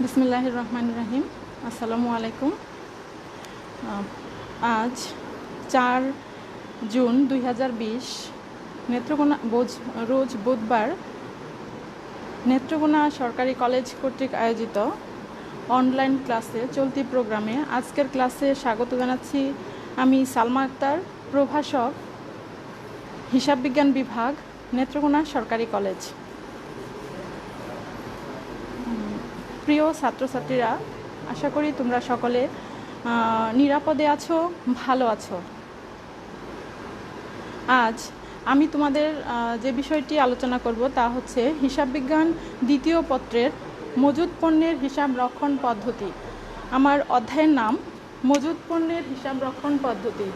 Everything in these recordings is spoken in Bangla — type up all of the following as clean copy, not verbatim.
বিসমিল্লাহির রহমানির রহিম। আসসালামু আলাইকুম। আজ 4 জুন 2020 নেত্রকোনা রোজ বুধবার নেত্রকোনা সরকারি কলেজ কর্তৃক আয়োজিত অনলাইন ক্লাসে চলতি প্রোগ্রামে আজকের ক্লাসে স্বাগত জানাচ্ছি আমি সালমা আক্তার, প্রভাষক, হিসাব বিজ্ঞান বিভাগ, নেত্রকোনা সরকারি কলেজ। প্রিয় ছাত্রছাত্রীরা, আশা করি তোমরা সকলে নিরাপদে আছো, ভালো আছো। আজ আমি তোমাদের যে বিষয়টি আলোচনা করব তা হচ্ছে হিসাব বিজ্ঞান দ্বিতীয় পত্রের মজুদ পণ্যের হিসাব রক্ষণ পদ্ধতি। আমার অধ্যায়ের নাম মজুদ পণ্যের হিসাব রক্ষণ পদ্ধতি।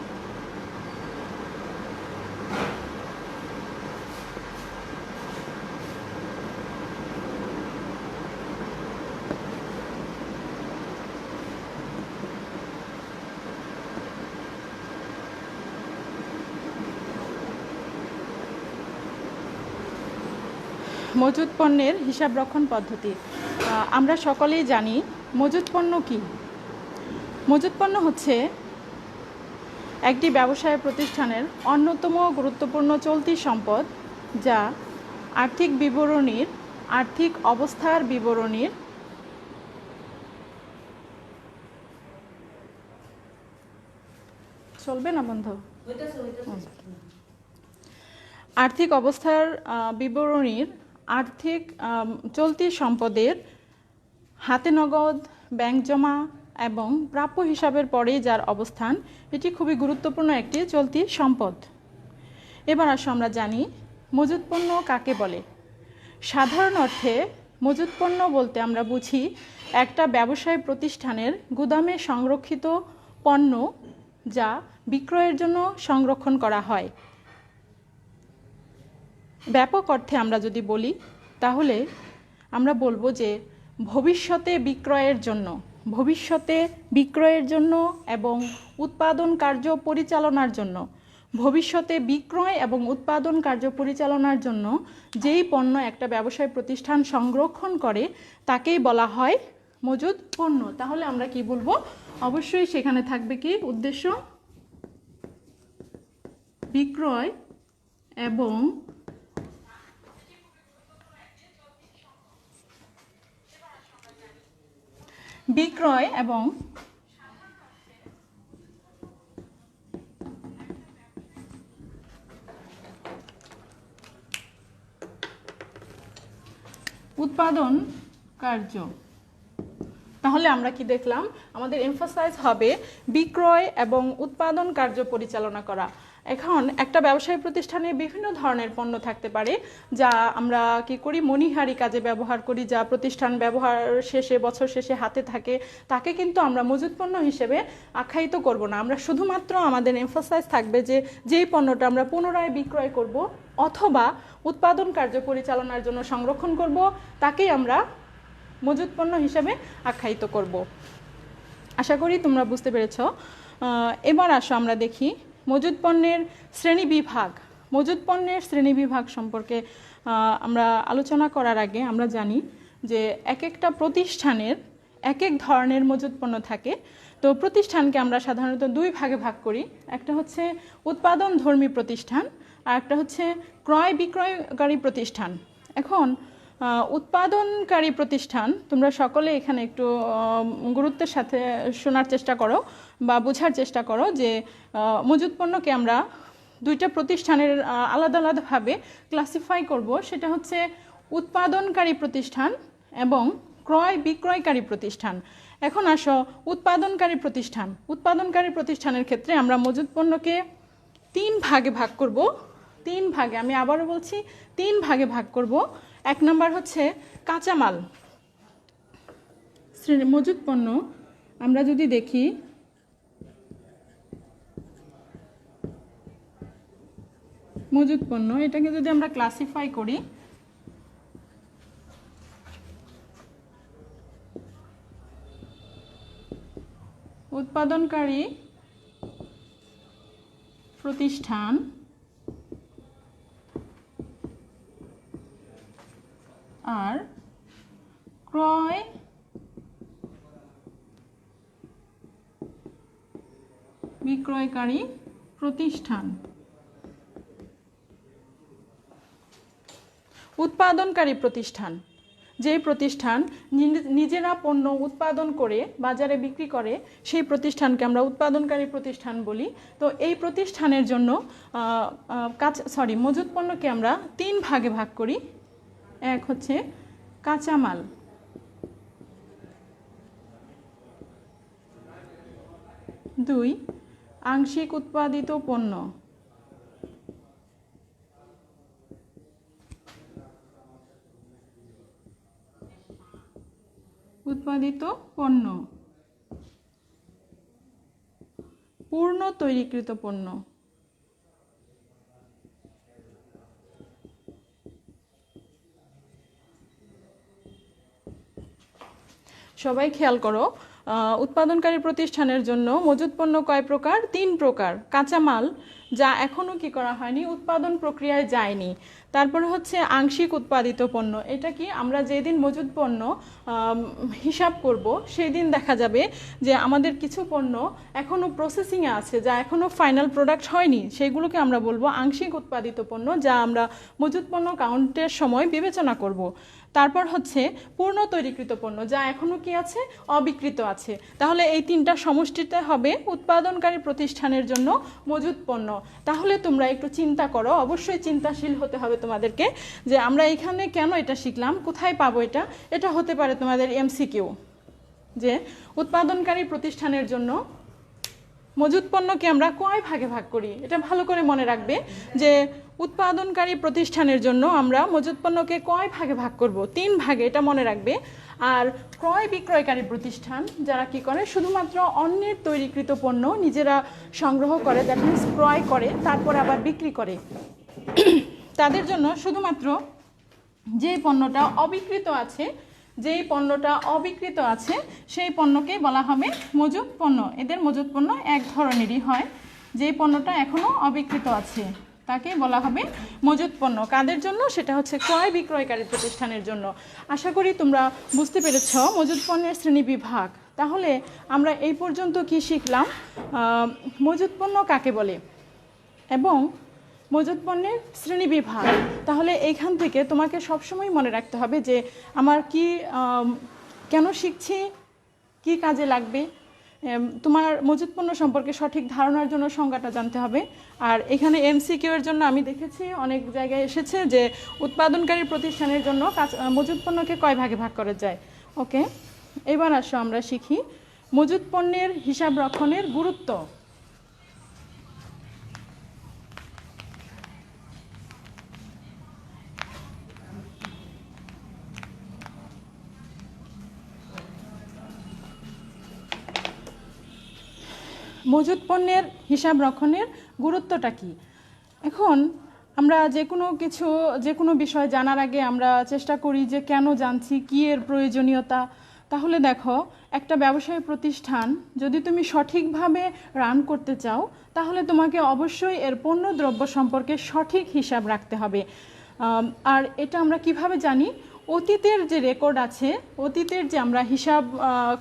মজুদ পণ্যের হিসাব রক্ষণ পদ্ধতি। আমরা সকলেই জানি মজুদ পণ্য কী। মজুদ পণ্য হচ্ছে একটি ব্যবসায় প্রতিষ্ঠানের অন্যতম গুরুত্বপূর্ণ চলতি সম্পদ, যা আর্থিক অবস্থার বিবরণীর চলবে না বন্ধ আর্থিক অবস্থার বিবরণীর চলতি সম্পদের হাতে নগদ, ব্যাংক জমা এবং প্রাপ্য হিসাবের পরেই যার অবস্থান, এটি খুবই গুরুত্বপূর্ণ একটি চলতি সম্পদ। এবার আসো আমরা জানি মজুদ পণ্য কাকে বলে। সাধারণ অর্থে মজুদ পণ্য বলতে আমরা বুঝি একটা ব্যবসায় প্রতিষ্ঠানের গুদামে সংরক্ষিত পণ্য যা বিক্রয়ের জন্য সংরক্ষণ করা হয়। ব্যাপক অর্থে আমরা যদি বলি তাহলে আমরা বলবো যে ভবিষ্যতে বিক্রয়ের জন্য এবং উৎপাদন কার্য পরিচালনার জন্য যেই পণ্য একটা ব্যবসায় প্রতিষ্ঠান সংরক্ষণ করে তাকেই বলা হয় মজুদ পণ্য। তাহলে আমরা কি বলবো? অবশ্যই সেখানে থাকবে কি উদ্দেশ্য? বিক্রয় এবং উৎপাদন কার্য। তাহলে আমরা কি দেখলাম? আমাদের এমফাসাইজ হবে বিক্রয় এবং উৎপাদন কার্য পরিচালনা করা। এখন একটা ব্যবসায়ী প্রতিষ্ঠানে বিভিন্ন ধরনের পণ্য থাকতে পারে যা আমরা কি করি, মণিহারি কাজে ব্যবহার করি, যা প্রতিষ্ঠান ব্যবহার শেষে, বছর শেষে হাতে থাকে, তাকে কিন্তু আমরা মজুদ পণ্য হিসেবে আখ্যায়িত করব না। আমরা শুধুমাত্র আমাদের এমফাসাইজ থাকবে যে যেই পণ্যটা আমরা পুনরায় বিক্রয় করব অথবা উৎপাদন কার্য পরিচালনার জন্য সংরক্ষণ করব, তাকেই আমরা মজুদ পণ্য হিসেবে আখ্যায়িত করব। আশা করি তোমরা বুঝতে পেরেছ। এবার আসো আমরা দেখি মজুদ পণ্যের শ্রেণীবিভাগ সম্পর্কে আমরা আলোচনা করার আগে আমরা জানি যে এক একটা প্রতিষ্ঠানের এক এক ধরনের মজুদ পণ্য থাকে। তো প্রতিষ্ঠানকে আমরা সাধারণত দুই ভাগে ভাগ করি। একটা হচ্ছে উৎপাদনধর্মী প্রতিষ্ঠান আর একটা হচ্ছে ক্রয় বিক্রয়কারী প্রতিষ্ঠান। এখন উৎপাদনকারী প্রতিষ্ঠান, তোমরা সকলে এখানে একটু গুরুত্বের সাথে শোনার চেষ্টা করো বা বোঝার চেষ্টা করো যে মজুদ পণ্যকে আমরা দুইটা প্রতিষ্ঠানের আলাদা আলাদাভাবে ক্লাসিফাই করব। সেটা হচ্ছে উৎপাদনকারী প্রতিষ্ঠান এবং ক্রয় বিক্রয়কারী প্রতিষ্ঠান। এখন আসো উৎপাদনকারী প্রতিষ্ঠানের ক্ষেত্রে আমরা মজুদ পণ্যকে তিন ভাগে ভাগ করব। আমি আবারও বলছি, তিন ভাগে ভাগ করব। এক নম্বর হচ্ছে কাঁচামাল মজুদ পণ্য। আমরা যদি দেখি মজুদ পণ্য, এটাকে যদি আমরা ক্লাসিফাই করি, উৎপাদনকারী প্রতিষ্ঠান আর ক্রয় বিক্রয়কারী প্রতিষ্ঠান, উৎপাদনকারী প্রতিষ্ঠান, যে প্রতিষ্ঠান নিজেরা পণ্য উৎপাদন করে বাজারে বিক্রি করে সেই প্রতিষ্ঠানকে আমরা উৎপাদনকারী প্রতিষ্ঠান বলি। তো এই প্রতিষ্ঠানের জন্য মজুত পণ্যকে আমরা 3 ভাগে ভাগ করি। এক হচ্ছে কাঁচামাল, 2 আংশিক উৎপাদিত পণ্য, 3 পূর্ণ তৈরিকৃত পণ্য। সবাই খেয়াল করো, উৎপাদনকারী প্রতিষ্ঠানের জন্য মজুত পণ্য কয় প্রকার? 3 প্রকার। কাঁচামাল, যা এখনো কি করা হয়নি, উৎপাদন প্রক্রিয়ায় যায়নি। তারপরে হচ্ছে আংশিক উৎপাদিত পণ্য, এটা কি আমরা যেদিন মজুত পণ্য হিসাব করব সেই দিন দেখা যাবে যে আমাদের কিছু পণ্য এখনো প্রসেসিংয়ে আছে, যা এখনো ফাইনাল প্রোডাক্ট হয়নি, সেগুলোকে আমরা বলবো আংশিক উৎপাদিত পণ্য, যা আমরা মজুত পণ্য কাউন্টের সময় বিবেচনা করব। তারপর হচ্ছে পূর্ণ তৈরিকৃত পণ্য, যা এখনো কি আছে, অবিকৃত আছে। তাহলে এই 3টা সমষ্টিতে হবে উৎপাদনকারী প্রতিষ্ঠানের জন্য মজুত পণ্য। তাহলে তোমরা একটু চিন্তা করো, অবশ্যই চিন্তাশীল হতে হবে তোমাদেরকে, যে আমরা এখানে কেন এটা শিখলাম, কোথায় পাবো এটা। এটা হতে পারে তোমাদের এমসিকিউ, যে উৎপাদনকারী প্রতিষ্ঠানের জন্য মজুত পণ্যকে আমরা কয় ভাগে ভাগ করি। এটা ভালো করে মনে রাখবে যে উৎপাদনকারী প্রতিষ্ঠানের জন্য আমরা মজুত পণ্যকে কয় ভাগে ভাগ করব? 3 ভাগে, এটা মনে রাখবে। আর ক্রয় বিক্রয়কারী প্রতিষ্ঠান, যারা কি করে শুধুমাত্র অন্যের তৈরিকৃত পণ্য নিজেরা সংগ্রহ করে, দ্যাট মিনস ক্রয় করে তারপর আবার বিক্রি করে, তাদের জন্য শুধুমাত্র যে পণ্যটা অবিকৃত আছে, সেই পণ্যকে বলা হবে মজুত পণ্য। এদের মজুত পণ্য এক ধরনেরই হয়, যে পণ্যটা এখনো অবিকৃত আছে তাকে বলা হবে মজুত পণ্য। কাদের জন্য? সেটা হচ্ছে ক্রয় বিক্রয়কারী প্রতিষ্ঠানের জন্য। আশা করি তোমরা বুঝতে পেরেছ মজুত পণ্যের শ্রেণী বিভাগ। তাহলে আমরা এই পর্যন্ত কি শিখলাম? মজুত পণ্য কাকে বলে এবং মজুত পণ্যের শ্রেণী বিভাগ। তাহলে এইখান থেকে তোমাকে সবসময় মনে রাখতে হবে যে আমার কি, কেন শিখছি, কি কাজে লাগবে। তোমার মজুত পণ্য সম্পর্কে সঠিক ধারণার জন্য সংজ্ঞাটা জানতে হবে। আর এখানে এমসিকিউ এর জন্য আমি দেখেছি অনেক জায়গায় এসেছে যে উৎপাদনকারী প্রতিষ্ঠানের জন্য মজুত পণ্যকে কয় ভাগে ভাগ করা যায়। ওকে, এবার আসো আমরা শিখি মজুত পণ্যের হিসাব রক্ষণের গুরুত্ব। মজুত পণ্যের হিসাব রক্ষণের গুরুত্বটা কি? এখন আমরা যে কোনো বিষয় জানার আগে আমরা চেষ্টা করি যে কেন জানছি, কি এর প্রয়োজনীয়তা। তাহলে দেখো, একটা ব্যবসায়ী প্রতিষ্ঠান যদি তুমি সঠিকভাবে রান করতে চাও, তাহলে তোমাকে অবশ্যই এর পণ্য দ্রব্য সম্পর্কে সঠিক হিসাব রাখতে হবে। আর এটা আমরা কিভাবে জানি? অতীতের যে রেকর্ড আছে, অতীতের যে আমরা হিসাব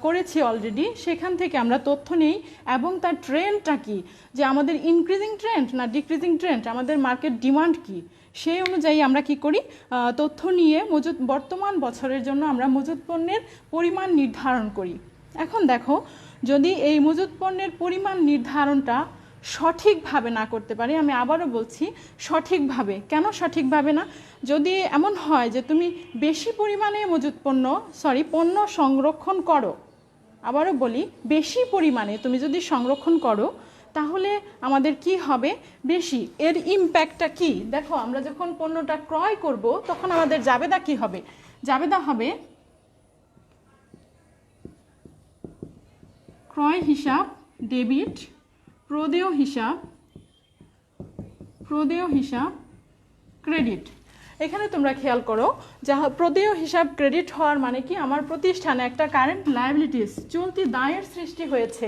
করেছি অলরেডি, সেখান থেকে আমরা তথ্য নিই এবং তার ট্রেন্ডটা কি, যে আমাদের ইনক্রিজিং ট্রেন্ড না ডিক্রিজিং ট্রেন্ড, আমাদের মার্কেট ডিমান্ড কি, সেই অনুযায়ী আমরা কি করি, তথ্য নিয়ে বর্তমান বছরের জন্য আমরা মজুত পণ্যের পরিমাণ নির্ধারণ করি। এখন দেখো, যদি এই মজুত পণ্যের পরিমাণ নির্ধারণটা সঠিকভাবে না করতে পারি, আমি আবারও বলছি সঠিকভাবে, কেন সঠিকভাবে না? যদি এমন হয় যে তুমি বেশি পরিমাণে পণ্য সংরক্ষণ করো, আবারও বলি বেশি পরিমাণে তুমি যদি সংরক্ষণ করো, তাহলে আমাদের কি হবে? বেশি। এর ইম্প্যাক্টটা কি? দেখো, আমরা যখন পণ্যটা ক্রয় করব তখন আমাদের জাবেদা কি হবে? জাবেদা হবে ক্রয় হিসাব ডেবিট, প্রদেয় হিসাব ক্রেডিট। এখানে তোমরা খেয়াল করো, যা প্রদেয় হিসাব ক্রেডিট হওয়ার মানে কি, আমার প্রতিষ্ঠানে একটা কারেন্ট লায়াবিলিটিস, চলতি দায়ের সৃষ্টি হয়েছে।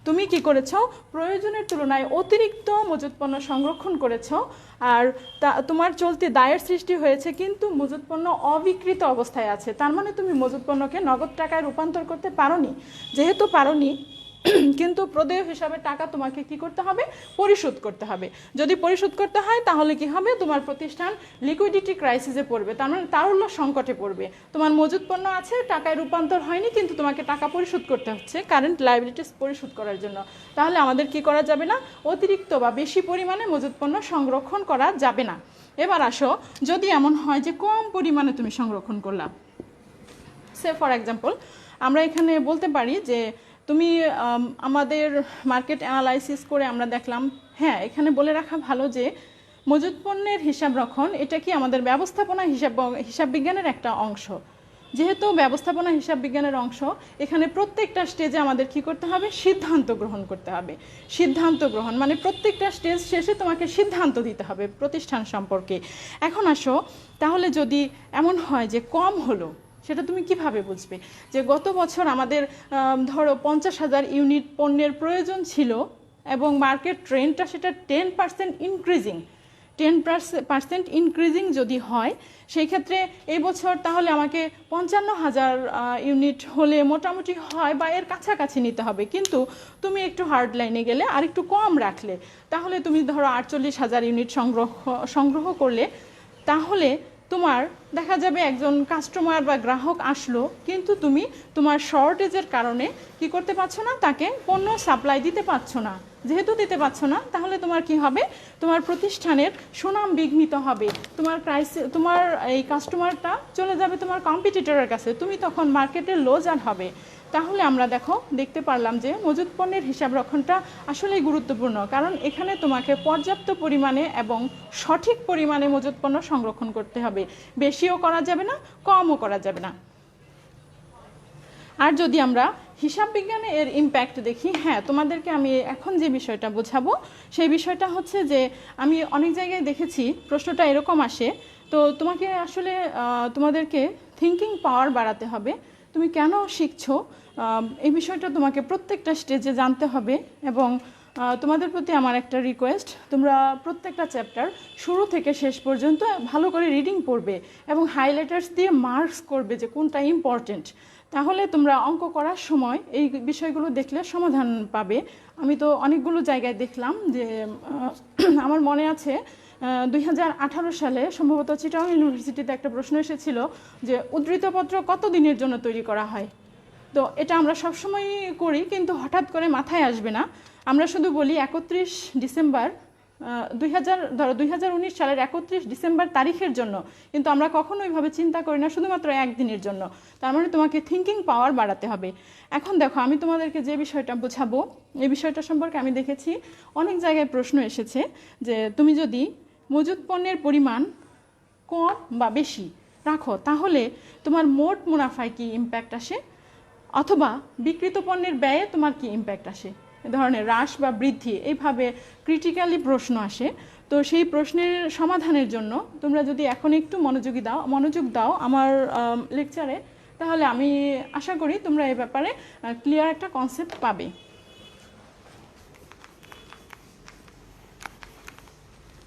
তুমি কি করেছো? প্রয়োজনের তুলনায় অতিরিক্ত মজুত পণ্য সংরক্ষণ করেছো, আর তোমার চলতি দায়ের সৃষ্টি হয়েছে, কিন্তু মজুত পণ্য অবিকৃত অবস্থায় আছে। তার মানে তুমি মজুত পণ্যকে নগদ টাকায় রূপান্তর করতে পারোনি। যেহেতু পারোনি, কিন্তু প্রদেয় হিসাবে টাকা তোমাকে কি করতে হবে, পরিশোধ করতে হবে। যদি পরিশোধ করতে হয় তাহলে কি হবে, তোমার প্রতিষ্ঠান লিকুইডিটি ক্রাইসিসে পড়বে, তার মানে তারল্য সংকটে পড়বে। তোমার মজুত পণ্য আছে, টাকায় রূপান্তর হয়নি, কিন্তু তোমাকে টাকা পরিশোধ করতে হচ্ছে কারেন্ট লায়াবিলিটিস পরিশোধ করার জন্য। তাহলে আমাদের কি করা যাবে না, অতিরিক্ত বা বেশি পরিমাণে মজুত পণ্য সংরক্ষণ করা যাবে না। এবার আসো, যদি এমন হয় যে কম পরিমাণে তুমি সংরক্ষণ করলাম, সে ফর এক্সাম্পল আমরা এখানে বলতে পারি যে তুমি আমাদের মার্কেট অ্যানালাইসিস করে আমরা দেখলাম, হ্যাঁ এখানে বলে রাখা ভালো যে মজুত পণ্যের হিসাব রক্ষণ এটা কি আমাদের ব্যবস্থাপনা হিসাব বিজ্ঞানের একটা অংশ। যেহেতু ব্যবস্থাপনা হিসাব বিজ্ঞানের অংশ, এখানে প্রত্যেকটা স্টেজে আমাদের কি করতে হবে, সিদ্ধান্ত গ্রহণ করতে হবে। সিদ্ধান্ত গ্রহণ মানে প্রত্যেকটা স্টেজ শেষে তোমাকে সিদ্ধান্ত দিতে হবে প্রতিষ্ঠান সম্পর্কে। এখন আসো, তাহলে যদি এমন হয় যে কম হলো, সেটা তুমি কিভাবে বুঝবে? যে গত বছর আমাদের ধরো 50,000 ইউনিট পণ্যের প্রয়োজন ছিল এবং মার্কেট ট্রেন্ডটা সেটা 10% ইনক্রিজিং, 10% ইনক্রিজিং যদি হয়, সেই ক্ষেত্রে এই বছর তাহলে আমাকে 55,000 ইউনিট হলে মোটামুটি হয় বা এর কাছাকাছি নিতে হবে। কিন্তু তুমি একটু হার্ড লাইনে গেলে আর একটু কম রাখলে, তাহলে তুমি ধরো 48,000 ইউনিট সংগ্রহ করলে, তাহলে তোমার দেখা যাবে একজন কাস্টমার বা গ্রাহক আসলো, কিন্তু তুমি তোমার শর্টেজের কারণে কি করতে পারছো না, তাকে পণ্য সাপ্লাই দিতে পারছো না। যেহেতু দিতে পারছো না, তাহলে তোমার কি হবে, তোমার প্রতিষ্ঠানের সুনাম বিঘ্নিত হবে, তোমার এই কাস্টমারটা চলে যাবে তোমার কম্পিটিটরের কাছে, তুমি তখন মার্কেটে লুজার হবে। তাহলে আমরা দেখতে পারলাম যে মজুত পণ্যের হিসাব রক্ষণটা আসলেই গুরুত্বপূর্ণ, কারণ এখানে তোমাকে পর্যাপ্ত পরিমাণে এবং সঠিক পরিমাণে মজুত পণ্য সংরক্ষণ করতে হবে, বেশিও করা যাবে না, কমও করা যাবে না। আর যদি আমরা হিসাব বিজ্ঞানে এর ইম্প্যাক্ট দেখি, হ্যাঁ তোমাদেরকে আমি এখন যে বিষয়টা বোঝাবো সেই বিষয়টা হচ্ছে যে আমি অনেক জায়গায় দেখেছি প্রশ্নটা এরকম আসে, তো তোমাকে আসলে তোমাদেরকে থিঙ্কিং পাওয়ার বাড়াতে হবে। তুমি কেন শিখছো এই বিষয়টা তোমাকে প্রত্যেকটা স্টেজে জানতে হবে। এবং তোমাদের প্রতি আমার একটা রিকোয়েস্ট, তোমরা প্রত্যেকটা চ্যাপ্টার শুরু থেকে শেষ পর্যন্ত ভালো করে রিডিং পড়বে এবং হাইলাইটার্স দিয়ে মার্কস করবে যে কোনটা ইম্পর্টেন্ট। তাহলে তোমরা অঙ্ক করার সময় এই বিষয়গুলো দেখলে সমাধান পাবে। আমি তো অনেকগুলো জায়গায় দেখলাম যে আমার মনে আছে 2018 সালে সম্ভবত চিটাগং ইউনিভার্সিটিতে একটা প্রশ্ন এসেছিল যে উদ্ধৃতপত্র কত দিনের জন্য তৈরি করা হয়। তো এটা আমরা সবসময় করি, কিন্তু হঠাৎ করে মাথায় আসবে না। আমরা শুধু বলি 31 ডিসেম্বর 2019 সালের 31 ডিসেম্বর তারিখের জন্য, কিন্তু আমরা কখনো ওইভাবে চিন্তা করি না শুধুমাত্র একদিনের জন্য। তার মানে তোমাকে থিঙ্কিং পাওয়ার বাড়াতে হবে। এখন দেখো, আমি তোমাদেরকে যে বিষয়টা বোঝাবো এই বিষয়টা সম্পর্কে আমি দেখেছি অনেক জায়গায় প্রশ্ন এসেছে যে তুমি যদি মজুত পণ্যের পরিমাণ কম বা বেশি রাখো, তাহলে তোমার মোট মুনাফায় কি ইম্প্যাক্ট আসে, অথবা বিক্রিত পণ্যের ব্যয়ে তোমার কি ইম্প্যাক্ট আসে, এ ধরনের হ্রাস বা বৃদ্ধি, এইভাবে ক্রিটিক্যালি প্রশ্ন আসে। তো সেই প্রশ্নের সমাধানের জন্য তোমরা যদি এখন একটু মনোযোগ দাও আমার লেকচারে, তাহলে আমি আশা করি তোমরা এই ব্যাপারে ক্লিয়ার একটা কনসেপ্ট পাবে।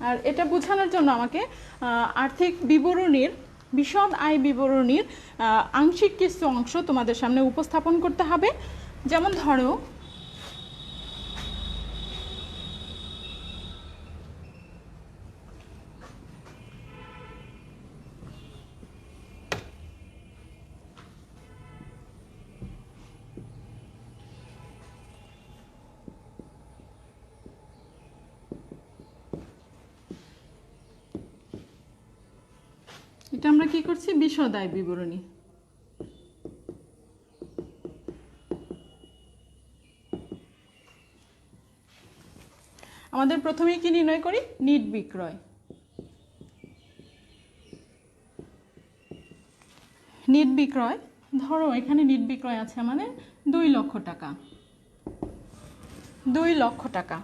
আর এটা বোঝানোর জন্য আমাকে আর্থিক বিবরণীর, বিশদ আয় বিবরণীর আংশিক কিছু অংশ তোমাদের সামনে উপস্থাপন করতে হবে। যেমন ধরো, এটা আমরা কি করছি, বিশদ আয় বিবরণী। আমাদের প্রথমেই কি নির্ণয় করি, নিট বিক্রয়। নিট বিক্রয়, ধরো এখানে নিট বিক্রয় আছে মানে 2 লক্ষ টাকা, 2 লক্ষ টাকা।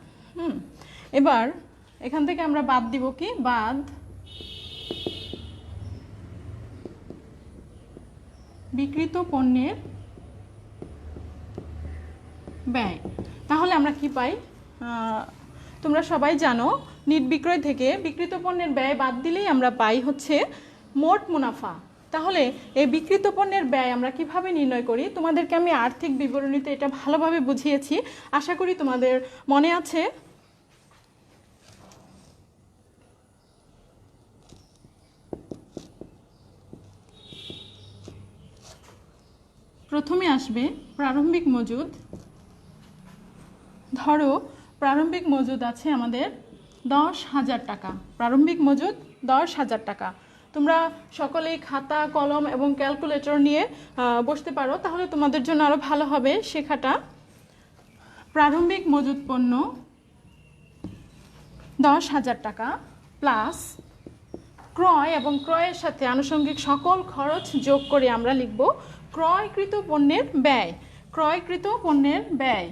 এবার এখান থেকে আমরা বাদ দিব কি, বাদ বিক্রিত পণ্যের ব্যয়। তাহলে আমরা কি পাই, তোমরা সবাই জানো নিট বিক্রয় থেকে বিক্রিত পণ্যের ব্যয় বাদ দিলেই আমরা পাই হচ্ছে মোট মুনাফা। তাহলে এই বিক্রিত পণ্যের ব্যয় আমরা কিভাবে নির্ণয় করি, তোমাদেরকে আমি আর্থিক বিবরণীতে এটা ভালোভাবে বুঝিয়েছি, আশা করি তোমাদের মনে আছে। প্রথমে আসবে প্রারম্ভিক মজুদ। ধরো প্রারম্ভিক মজুদ আছে আমাদের 10,000 টাকা। প্রারম্ভিক মজুদ 10,000 টাকা। তোমরা সকলেই খাতা কলম এবং ক্যালকুলেটর নিয়ে বসতে পারো, তাহলে তোমাদের জন্য আরও ভালো হবে শেখাটা। প্রারম্ভিক মজুদ পণ্য 10,000 টাকা প্লাস ক্রয় এবং ক্রয়ের সাথে আনুষঙ্গিক সকল খরচ যোগ করে আমরা লিখব ক্রয়কৃত পণ্যের ব্যয়। ক্রয়কৃত পণ্যের ব্যয়।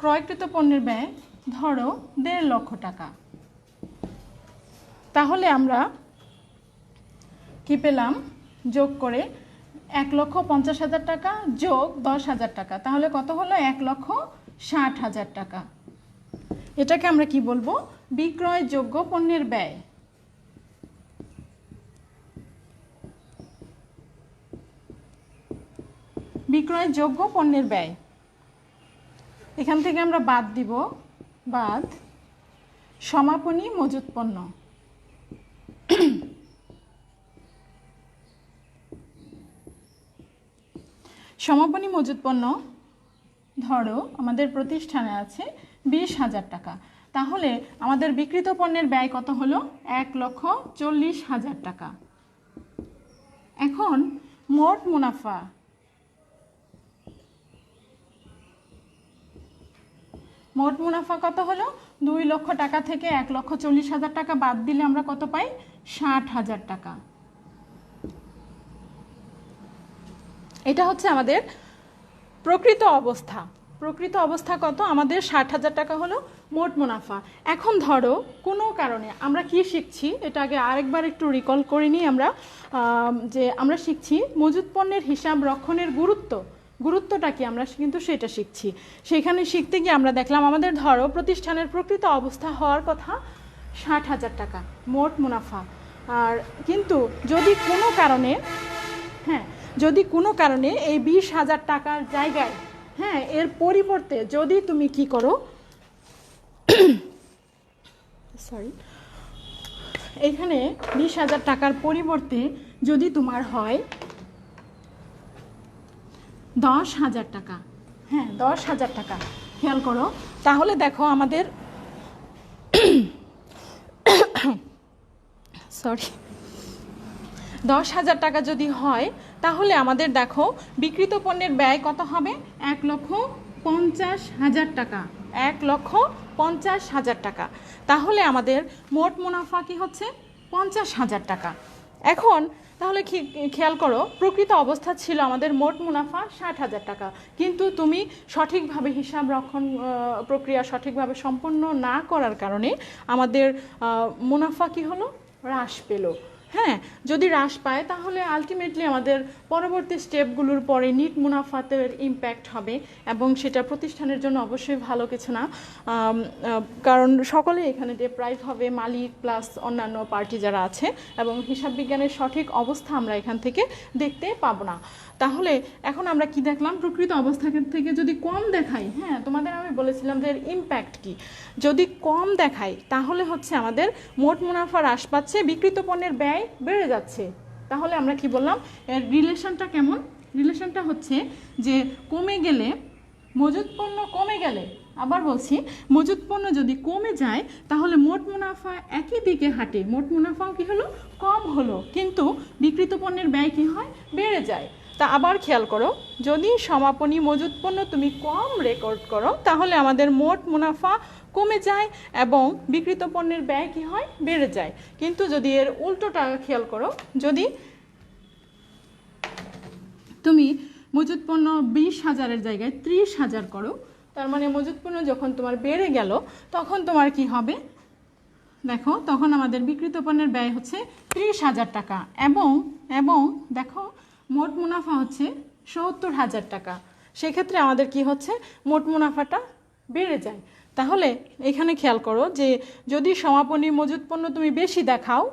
ক্রয়কৃত পণ্যের ব্যয় ধরো 1.5 লক্ষ টাকা। তাহলে আমরা কি পেলাম, যোগ করে 1,50,000 টাকা যোগ 10,000 টাকা, তাহলে কত হলো 1,60,000 টাকা। এটাকে আমরা কি বলবো, বিক্রয়যোগ্য পণ্যের ব্যয়। বিক্রয়যোগ্য পণ্যের ব্যয়। এখান থেকে আমরা বাদ দিব, বাদ সমাপনী মজুত পণ্য। সমাপনী মজুত পণ্য ধরো আমাদের প্রতিষ্ঠানে আছে 20,000 টাকা। তাহলে আমাদের বিক্রিত পণ্যের ব্যয় কত হলো, 1,40,000 টাকা। এখন মোট মুনাফা। মোট মুনাফা কত হলো, 2 লক্ষ টাকা থেকে 1,40,000 টাকা বাদ দিলে আমরা কত পাই, 60,000 টাকা। এটা হচ্ছে আমাদের প্রকৃত অবস্থা। প্রকৃত অবস্থা কত, আমাদের 60,000 টাকা হলো মোট মুনাফা। এখন ধরো কোনো কারণে আমরা কি শিখছি, এটা আগে আরেকবার একটু রিকল করে নিই আমরা, যে আমরা শিখছি মজুত পণ্যের হিসাব রক্ষণের গুরুত্বটা কি, আমরা কিন্তু সেটা শিখছি। সেখানে শিখতে গিয়ে আমরা দেখলাম আমাদের ধরো প্রতিষ্ঠানের প্রকৃত অবস্থা হওয়ার কথা 60,000 টাকা মোট মুনাফা। আর কিন্তু যদি কোনো কারণে, যদি কোনো কারণে এই 20,000 টাকার জায়গায়, এর পরিবর্তে যদি তুমি কি করো, সরি, এইখানে 20,000 টাকার পরিবর্তে যদি তোমার হয় 10,000 টাকা, 10,000 টাকা, খেয়াল করো, তাহলে দেখো আমাদের সরি 10,000 টাকা যদি হয়, তাহলে আমাদের দেখো বিক্রিত পণ্যের ব্যয় কত হবে, 1,50,000 টাকা। 1,50,000 টাকা। তাহলে আমাদের মোট মুনাফা কি হচ্ছে, 50,000 টাকা। এখন তাহলে খেয়াল করো, প্রকৃত অবস্থা ছিল আমাদের মোট মুনাফা 60,000 টাকা, কিন্তু তুমি সঠিকভাবে হিসাব রক্ষণ প্রক্রিয়া সঠিকভাবে সম্পন্ন না করার কারণে আমাদের মুনাফা কি হলো, হ্রাস পেল। যদি হ্রাস পায় তাহলে আলটিমেটলি আমাদের পরবর্তী স্টেপগুলোর পরে নিট মুনাফাতের ইম্প্যাক্ট হবে, এবং সেটা প্রতিষ্ঠানের জন্য অবশ্যই ভালো কিছু না, কারণ সকলে এখানে ডেপ্রাইভ হবে, মালিক প্লাস অন্যান্য পার্টি যারা আছে, এবং হিসাব বিজ্ঞানের সঠিক অবস্থা আমরা এখান থেকে দেখতে পাবো না। তাহলে এখন আমরা কি দেখলাম, প্রকৃত অবস্থা থেকে যদি কম দেখাই, তোমাদের আমি বলেছিলাম যে এর ইম্প্যাক্ট কি, যদি কম দেখাই তাহলে হচ্ছে আমাদের মোট মুনাফা হ্রাস পাচ্ছে, বিক্রিত পণ্যের ব্যয় বেড়ে যাচ্ছে। তাহলে আমরা কি বললাম, এর রিলেশনটা কেমন, রিলেশনটা হচ্ছে যে কমে গেলে, মজুত পণ্য কমে গেলে, আবার বলছি, মজুত পণ্য যদি কমে যায় তাহলে মোট মুনাফা একই দিকে হাঁটে, মোট মুনাফাও কি হলো, কম হলো, কিন্তু বিক্রিত পণ্যের ব্যয় কি হয়, বেড়ে যায়। তা আবার খেয়াল করো, যদি সমাপনী মজুত পণ্য তুমি কম রেকর্ড করো তাহলে আমাদের মোট মুনাফা কমে যায় এবং বিক্রিত পণ্যের ব্যয় কি হয়, বেড়ে যায়। কিন্তু যদি এর উল্টোটা খেয়াল করো, যদি তুমি মজুত পণ্য 20,000-এর জায়গায় 30,000 করো, তার মানে মজুত পণ্য যখন তোমার বেড়ে গেল তখন তোমার কি হবে, দেখো তখন আমাদের বিক্রিত পণ্যের ব্যয় হচ্ছে 30,000 টাকা, এবং দেখো মোট মুনাফা হচ্ছে 70,000 টাকা। সেক্ষেত্রে আমাদের কি হচ্ছে, মোট মুনাফাটা বেড়ে যায়। তাহলে এখানে খেয়াল করো যে যদি সমাপনী মজুত পণ্য তুমি বেশি দেখাও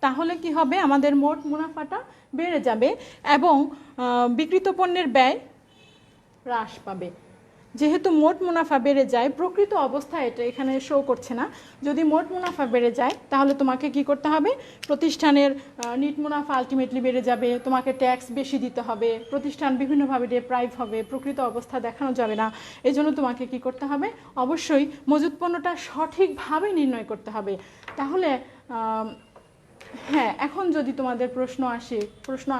তাহলে কি হবে, আমাদের মোট মুনাফাটা বেড়ে যাবে এবং বিক্রিত পণ্যের ব্যয় হ্রাস পাবে। যেহেতু মোট মুনাফা বেড়ে যায়, প্রকৃত অবস্থায় এটা এখানে শো করছে না, যদি মোট মুনাফা বেড়ে যায় তাহলে তোমাকে কি করতে হবে, প্রতিষ্ঠানের নিট মুনাফা আলটিমেটলি বেড়ে যাবে, তোমাকে ট্যাক্স বেশি দিতে হবে, প্রতিষ্ঠান বিভিন্নভাবে ডেপ্রাইভ হবে, প্রকৃত অবস্থা দেখানো যাবে না। এই জন্য তোমাকে কি করতে হবে, অবশ্যই মজুত পণ্যটা সঠিকভাবে নির্ণয় করতে হবে। তাহলে হ্যাঁ, এখন যদি তোমাদের প্রশ্ন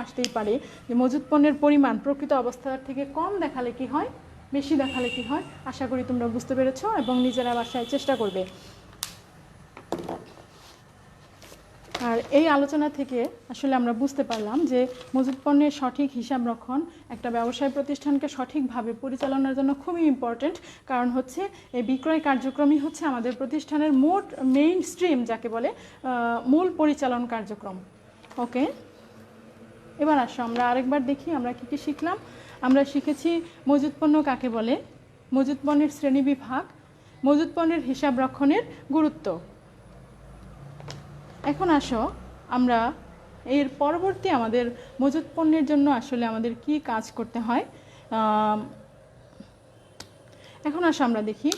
আসতেই পারে যে মজুত পণ্যের পরিমাণ প্রকৃত অবস্থার থেকে কম দেখালে কি হয়, বেশি দেখালে কি হয়। আশা করি তোমরা বুঝতে পেরেছো এবং নিজেরা বাসায় চেষ্টা করবে। আর এই আলোচনা থেকে আসলে আমরা বুঝতে পারলাম যে মজুত পণ্যের সঠিক হিসাব রক্ষণ একটা ব্যবসায় প্রতিষ্ঠানকে সঠিকভাবে পরিচালনার জন্য খুবই ইম্পর্টেন্ট। কারণ হচ্ছে এই বিক্রয় কার্যক্রমই হচ্ছে আমাদের প্রতিষ্ঠানের মোট মেইন স্ট্রিম, যাকে বলে মূল পরিচালন কার্যক্রম। ওকে, এবার আসো আমরা আরেকবার দেখি আমরা কী কী শিখলাম। আমরা শিখেছি মজুত পণ্য কাকে বলে, মজুত পণ্যের শ্রেণীবিভাগ, মজুত পণ্যের হিসাব রক্ষণের গুরুত্ব। এখন আসো আমরা এর পরবর্তী আমাদের মজুত পণ্যের জন্য আসলে আমাদের কি কাজ করতে হয়। এখন আসো আমরা দেখি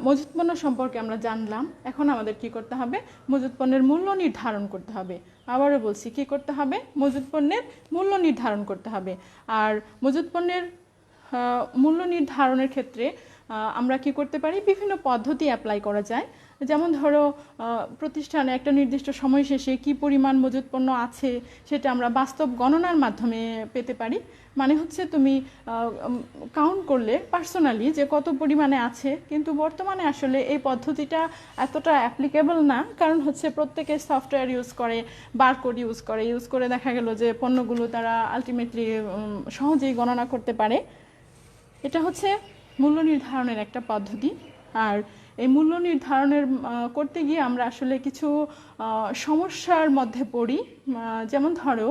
মজুত পণ্য সম্পর্কে আমরা জানলাম। এখন আমাদের কি করতে হবে, মজুত পণ্যের মূল্য নির্ধারণ করতে হবে। আবারও বলছি, কি করতে হবে, মজুত পণ্যের মূল্য নির্ধারণ করতে হবে। আর মজুত পণ্যের মূল্য নির্ধারণের ক্ষেত্রে আমরা কি করতে পারি, বিভিন্ন পদ্ধতি অ্যাপ্লাই করা যায়। যেমন ধরো প্রতিষ্ঠানে একটা নির্দিষ্ট সময় শেষে কি পরিমাণ মজুত পণ্য আছে সেটা আমরা বাস্তব গণনার মাধ্যমে পেতে পারি। মানে হচ্ছে তুমি কাউন্ট করলে পার্সোনালি যে কত পরিমাণে আছে, কিন্তু বর্তমানে আসলে এই পদ্ধতিটা এতটা অ্যাপ্লিকেবল না। কারণ হচ্ছে প্রত্যেকে সফটওয়্যার ইউজ করে, বারকোড ইউজ করে দেখা গেল যে পণ্যগুলো তারা আলটিমেটলি সহজেই গণনা করতে পারে। এটা হচ্ছে মূল্য নির্ধারণের একটা পদ্ধতি। আর এই মূল্য নির্ধারণের করতে গিয়ে আমরা আসলে কিছু সমস্যার মধ্যে পড়ি। যেমন ধরো,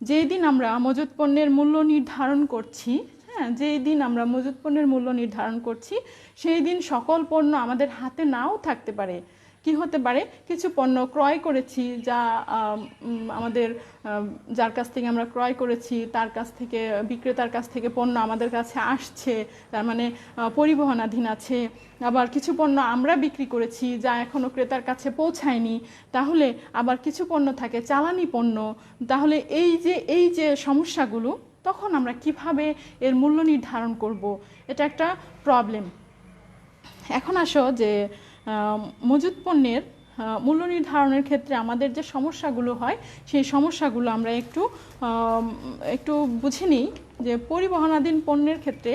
যেই দিন আমরা মজুত পণ্যের মূল্য নির্ধারণ করছি, যেই দিন আমরা মজুত পণ্যের মূল্য নির্ধারণ করছি সেই দিন সকল পণ্য আমাদের হাতে নাও থাকতে পারে। কি হতে পারে, কিছু পণ্য ক্রয় করেছি যা আমাদের যার কাছ থেকে আমরা ক্রয় করেছি তার কাছ থেকে, বিক্রেতার কাছ থেকে পণ্য আমাদের কাছে আসছে, তার মানে পরিবহনাধীন আছে। আবার কিছু পণ্য আমরা বিক্রি করেছি যা এখনও ক্রেতার কাছে পৌঁছায়নি। তাহলে আবার কিছু পণ্য থাকে চালানি পণ্য। তাহলে এই যে সমস্যাগুলো, তখন আমরা কিভাবে এর মূল্য নির্ধারণ করব, এটা একটা প্রবলেম। এখন আসো যে মজুত পণ্যের মূল্য নির্ধারণের ক্ষেত্রে আমাদের যে সমস্যাগুলো হয় সেই সমস্যাগুলো আমরা একটু বুঝে নিই। যে পরিবহনাধীন পণ্যের ক্ষেত্রে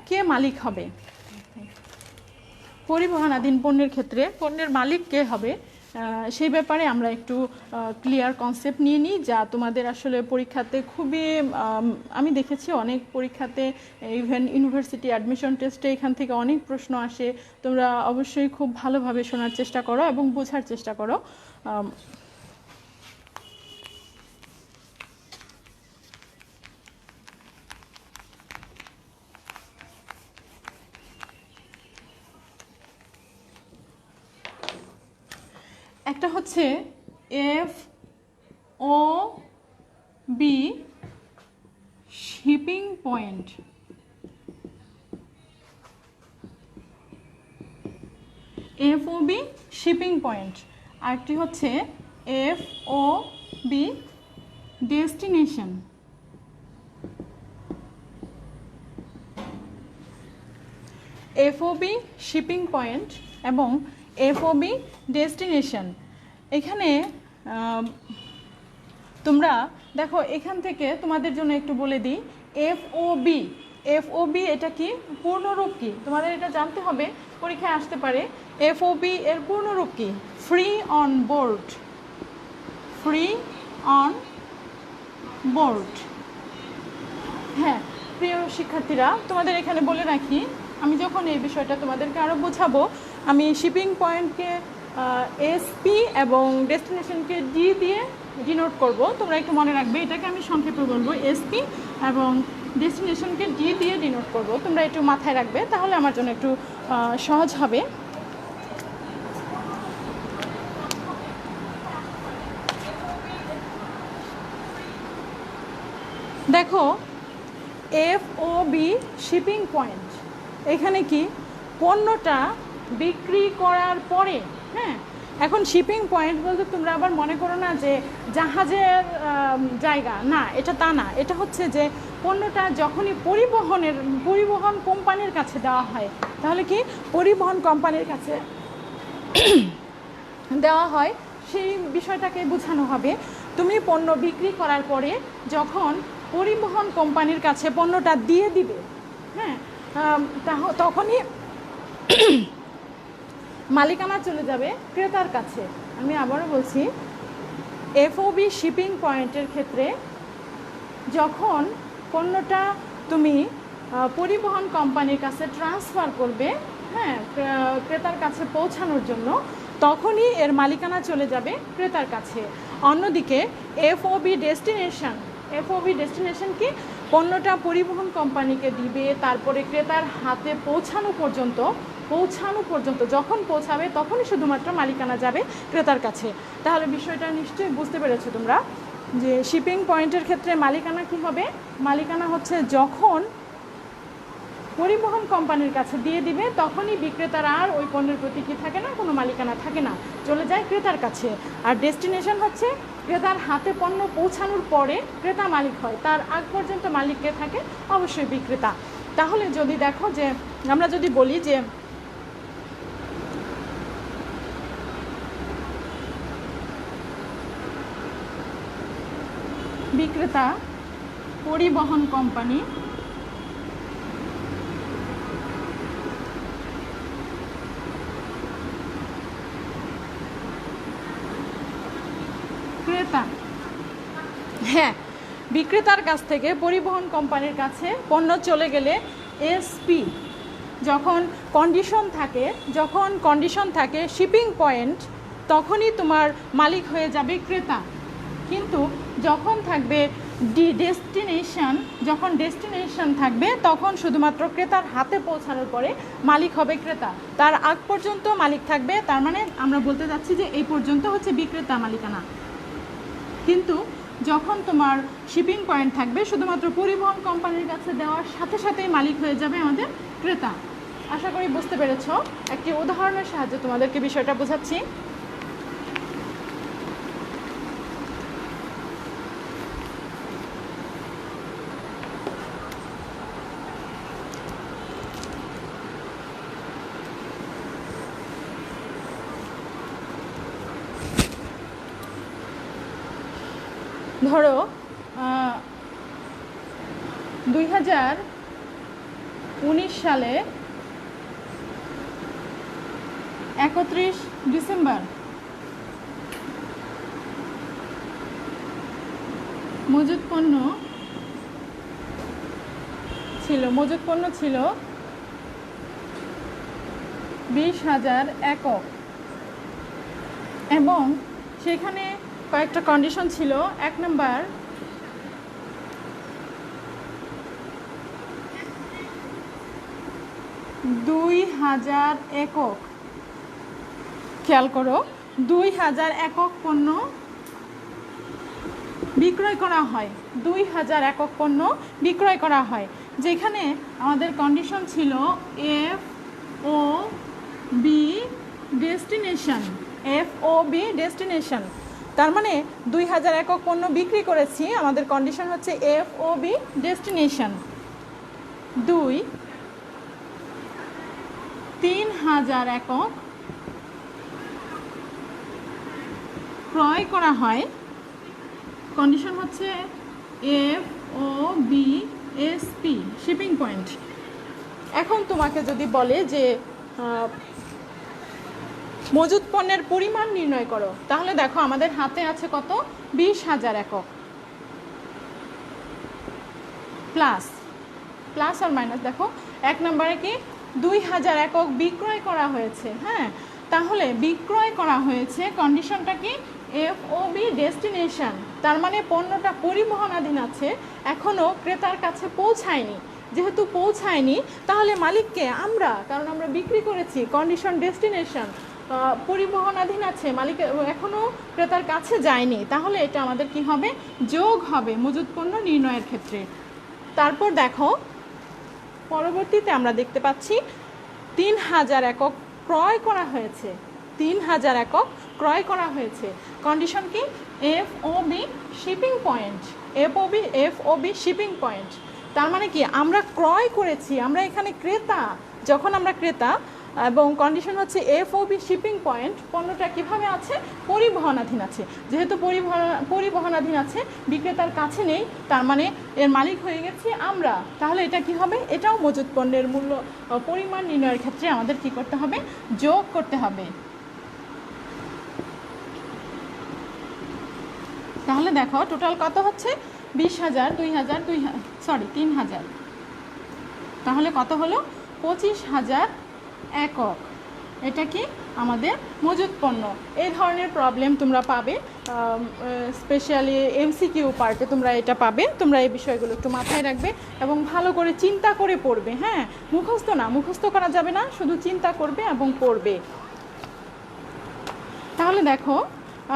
কে মালিক হবে, পরিবহনাধীন পণ্যের ক্ষেত্রে পণ্যের মালিক কে হবে, সেই ব্যাপারে আমরা একটু ক্লিয়ার কনসেপ্ট নিয়ে নিই, যা তোমাদের আসলে পরীক্ষাতে খুবই, আমি দেখেছি অনেক পরীক্ষাতে, ইভেন ইউনিভার্সিটি অ্যাডমিশন টেস্টে এখান থেকে অনেক প্রশ্ন আসে। তোমরা অবশ্যই খুব ভালোভাবে শোনার চেষ্টা করো এবং বোঝার চেষ্টা করো। একটা হচ্ছে FOB shipping point. FOB shipping point, আরেকটি হচ্ছে FOB destination. FOB shipping point এবং FOB ডেস্টিনেশন। এখানে তোমরা দেখো, এখান থেকে তোমাদের জন্য একটু বলে দিই, FOB এটা কি, পূর্ণরূপ কি, তোমাদের এটা জানতে হবে, পরীক্ষায় আসতে পারে। FOB এর পূর্ণরূপ কি, free on board. Free on board. হ্যাঁ প্রিয় শিক্ষার্থীরা, তোমাদের এখানে বলে রাখি, আমি যখন এই বিষয়টা তোমাদেরকে আরও বোঝাবো, আমি শিপিং পয়েন্টকে SP এবং ডেস্টিনেশনকে D দিয়ে ডিনোট করব। তোমরা একটু মনে রাখবে, এটাকে আমি সংক্ষেপে বলবো SP এবং ডেস্টিনেশনকে D দিয়ে ডিনোট করব। তোমরা একটু মাথায় রাখবে, তাহলে আমার জন্য একটু সহজ হবে। দেখো FOB শিপিং পয়েন্ট, এখানে কি পণ্যটা বিক্রি করার পরে, হ্যাঁ এখন শিপিং পয়েন্ট বলতে তোমরা আবার মনে করো না যে জাহাজের জায়গা, না এটা তা না, এটা হচ্ছে যে পণ্যটা যখনই পরিবহন কোম্পানির কাছে দেওয়া হয়, তাহলে কি পরিবহন কোম্পানির কাছে দেওয়া হয় সেই বিষয়টাকে বোঝানো হবে। তুমি পণ্য বিক্রি করার পরে যখন পরিবহন কোম্পানির কাছে পণ্যটা দিয়ে দিবে, হ্যাঁ তখনই মালিকানা চলে যাবে ক্রেতার কাছে। আমি আবারও বলছি, FOB শিপিং পয়েন্টের ক্ষেত্রে যখন পণ্যটা তুমি পরিবহন কোম্পানির কাছে ট্রান্সফার করবে, হ্যাঁ ক্রেতার কাছে পৌঁছানোর জন্য, তখনই এর মালিকানা চলে যাবে ক্রেতার কাছে। অন্যদিকে FOB ডেস্টিনেশন কি, পণ্যটা পরিবহন কোম্পানিকে দিবে, তারপরে ক্রেতার হাতে পৌঁছানো পর্যন্ত যখন পৌঁছাবে তখনই শুধুমাত্র মালিকানা যাবে ক্রেতার কাছে। তাহলে বিষয়টা নিশ্চয়ই বুঝতে পেরেছো তোমরা যে শিপিং পয়েন্টের ক্ষেত্রে মালিকানা কি হবে। মালিকানা হচ্ছে যখন পরিবহন কোম্পানির কাছে দিয়ে দিবে তখনই বিক্রেতার আর ওই পণ্যের প্রতি কি থাকে না, কোনো মালিকানা থাকে না, চলে যায় ক্রেতার কাছে। আর ডেস্টিনেশন হচ্ছে ক্রেতার হাতে পণ্য পৌঁছানোর পরে ক্রেতা মালিক হয়, তার আগ পর্যন্ত মালিক কে থাকে, অবশ্যই বিক্রেতা। তাহলে যদি দেখো যে আমরা যদি বলি যে বিক্রেতা পরিবহন কোম্পানি, ক্রেতা, হ্যাঁ বিক্রেতার কাছ থেকে পরিবহন কোম্পানির কাছে পণ্য চলে গেলে SP যখন কন্ডিশন থাকে শিপিং পয়েন্ট, তখনই তোমার মালিক হয়ে যাবে ক্রেতা। কিন্তু যখন থাকবে ডেস্টিনেশন থাকবে তখন শুধুমাত্র ক্রেতার হাতে পৌঁছানোর পরে মালিক হবে ক্রেতা, তার আগ পর্যন্ত মালিক থাকবে। তার মানে আমরা বলতে যাচ্ছি যে এই পর্যন্ত হচ্ছে বিক্রেতা মালিকানা। কিন্তু যখন তোমার শিপিং পয়েন্ট থাকবে শুধুমাত্র পরিবহন কোম্পানির কাছে দেওয়ার সাথে সাথেই মালিক হয়ে যাবে আমাদের ক্রেতা। আশা করি বুঝতে পেরেছো। একটি উদাহরণের সাহায্যে তোমাদেরকে বিষয়টা বোঝাচ্ছি। ধরো 2019 সালে 31 ডিসেম্বর মজুত পণ্য ছিল 20,000 একক, এবং সেখানে কয়েকটা কন্ডিশন ছিল। 1 নম্বর, $2,000 একক, খেয়াল করো 2000 একক পণ্য বিক্রয় করা হয়, 2000 একক পণ্য বিক্রয় করা হয়, যেখানে আমাদের কন্ডিশন ছিল FOB ডেস্টিনেশন। তার মানে 2000 একক পণ্য বিক্রি করেছি, আমাদের কন্ডিশন হচ্ছে FOB ডেস্টিনেশন। 2, 3000 একক ক্রয় করা হয়, কন্ডিশন হচ্ছে FOB SP শিপিং পয়েন্ট। এখন তোমাকে যদি বলে যে মজুত পণ্যের পরিমাণ নির্ণয় করো, তাহলে দেখো আমাদের হাতে আছে কত, 20,000 একক, প্লাস আর মাইনাস। দেখো 1 নম্বরে কি 2000 একক বিক্রয় করা হয়েছে, হ্যাঁ তাহলে বিক্রয় করা হয়েছে, কন্ডিশনটা কি FOB ডেস্টিনেশন, তার মানে পণ্যটা পরিবহনাধীন আছে, এখনও ক্রেতার কাছে পৌঁছায়নি। যেহেতু পৌঁছায়নি, তাহলে মালিককে আমরা, কারণ আমরা বিক্রি করেছি, কন্ডিশন ডেস্টিনেশন পরিবহনাধীন আছে, মালিক এখনও ক্রেতার কাছে যায়নি, তাহলে এটা আমাদের কি হবে, যোগ হবে মজুত পণ্য নির্ণয়ের ক্ষেত্রে। তারপর দেখো পরবর্তীতে আমরা দেখতে পাচ্ছি 3000 একক ক্রয় করা হয়েছে, 3000 একক ক্রয় করা হয়েছে। কন্ডিশন কি, FOB shipping point, FOB shipping point. তার মানে কি, আমরা ক্রয় করেছি, আমরা এখানে ক্রেতা, যখন আমরা ক্রেতা, এবং কন্ডিশন হচ্ছে FOB শিপিং পয়েন্ট, পণ্যটা কিভাবে আছে, পরিবহনাধীন আছে। যেহেতু পরিবহনাধীন আছে, বিক্রেতার কাছে নেই, তার মানে এর মালিক হয়ে গেছি আমরা, তাহলে এটা কি হবে, এটাও মজুত পণ্যের মূল্য পরিমাণ নির্ণয়ের ক্ষেত্রে আমাদের কি করতে হবে, যোগ করতে হবে। তাহলে দেখো টোটাল কত হচ্ছে, 20,000, 2,000, 3,000, তাহলে কত হলো, 25,000 একক। এটা কি আমাদের মজুত পণ্য। এই ধরনের প্রবলেম তোমরা পাবে, স্পেশালি MCQ পার্টে তোমরা এটা পাবে। তোমরা এই বিষয়গুলো একটু মাথায় রাখবে এবং ভালো করে চিন্তা করে পড়বে। হ্যাঁ, মুখস্থ না, মুখস্থ করা যাবে না, শুধু চিন্তা করবে এবং পড়বে। তাহলে দেখো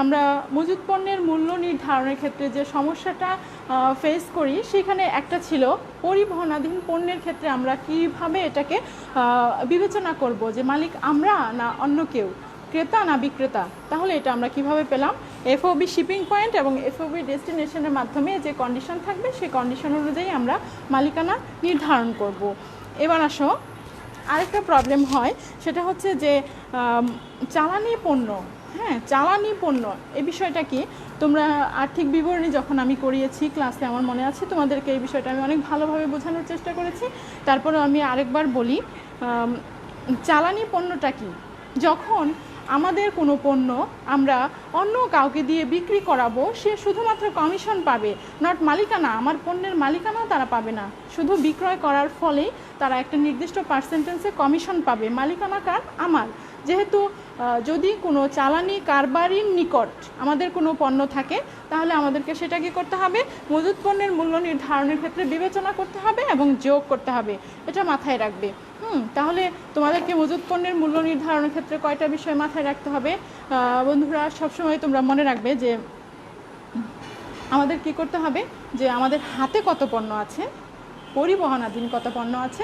আমরা মজুত পণ্যের মূল্য নির্ধারণের ক্ষেত্রে যে সমস্যাটা ফেস করি, সেখানে একটা ছিল পরিবহনাধীন পণ্যের ক্ষেত্রে আমরা কিভাবে এটাকে বিবেচনা করব, যে মালিক আমরা না অন্য কেউ, ক্রেতা না বিক্রেতা। তাহলে এটা আমরা কিভাবে পেলাম, FOB শিপিং পয়েন্ট এবং FOB ডেস্টিনেশনের মাধ্যমে যে কন্ডিশন থাকবে, সেই কন্ডিশন অনুযায়ী আমরা মালিকানা নির্ধারণ করব। এবার আসো আরেকটা প্রবলেম হয়, সেটা হচ্ছে যে চালানি পণ্য। হ্যাঁ, চালানি পণ্য এই বিষয়টা কি, তোমরা আর্থিক বিবরণী যখন আমি করিয়েছি ক্লাসে, আমার মনে আছে তোমাদেরকে এই বিষয়টা আমি অনেক ভালোভাবে বোঝানোর চেষ্টা করেছি। তারপরে আমি আরেকবার বলি, চালানি পণ্যটা কি, যখন আমাদের কোনো পণ্য আমরা অন্য কাউকে দিয়ে বিক্রি করাবো, সে শুধুমাত্র কমিশন পাবে, নট মালিকানা, আমার পণ্যের মালিকানাও তারা পাবে না, শুধু বিক্রয় করার ফলেই তারা একটা নির্দিষ্ট পার্সেন্টেজে কমিশন পাবে, মালিকানা কার, আমার। যেহেতু যদি কোনো চালানি কারবারির নিকট আমাদের কোনো পণ্য থাকে, তাহলে আমাদেরকে সেটা কি করতে হবে, মজুত পণ্যের মূল্য নির্ধারণের ক্ষেত্রে বিবেচনা করতে হবে এবং যোগ করতে হবে, এটা মাথায় রাখবে। তাহলে তোমাদেরকে মজুত পণ্যের মূল্য নির্ধারণের ক্ষেত্রে কয়টা বিষয় মাথায় রাখতে হবে বন্ধুরা, সবসময় তোমরা মনে রাখবে যে আমাদের কি করতে হবে, যে আমাদের হাতে কত পণ্য আছে, পরিবহনাধীন কত পণ্য আছে,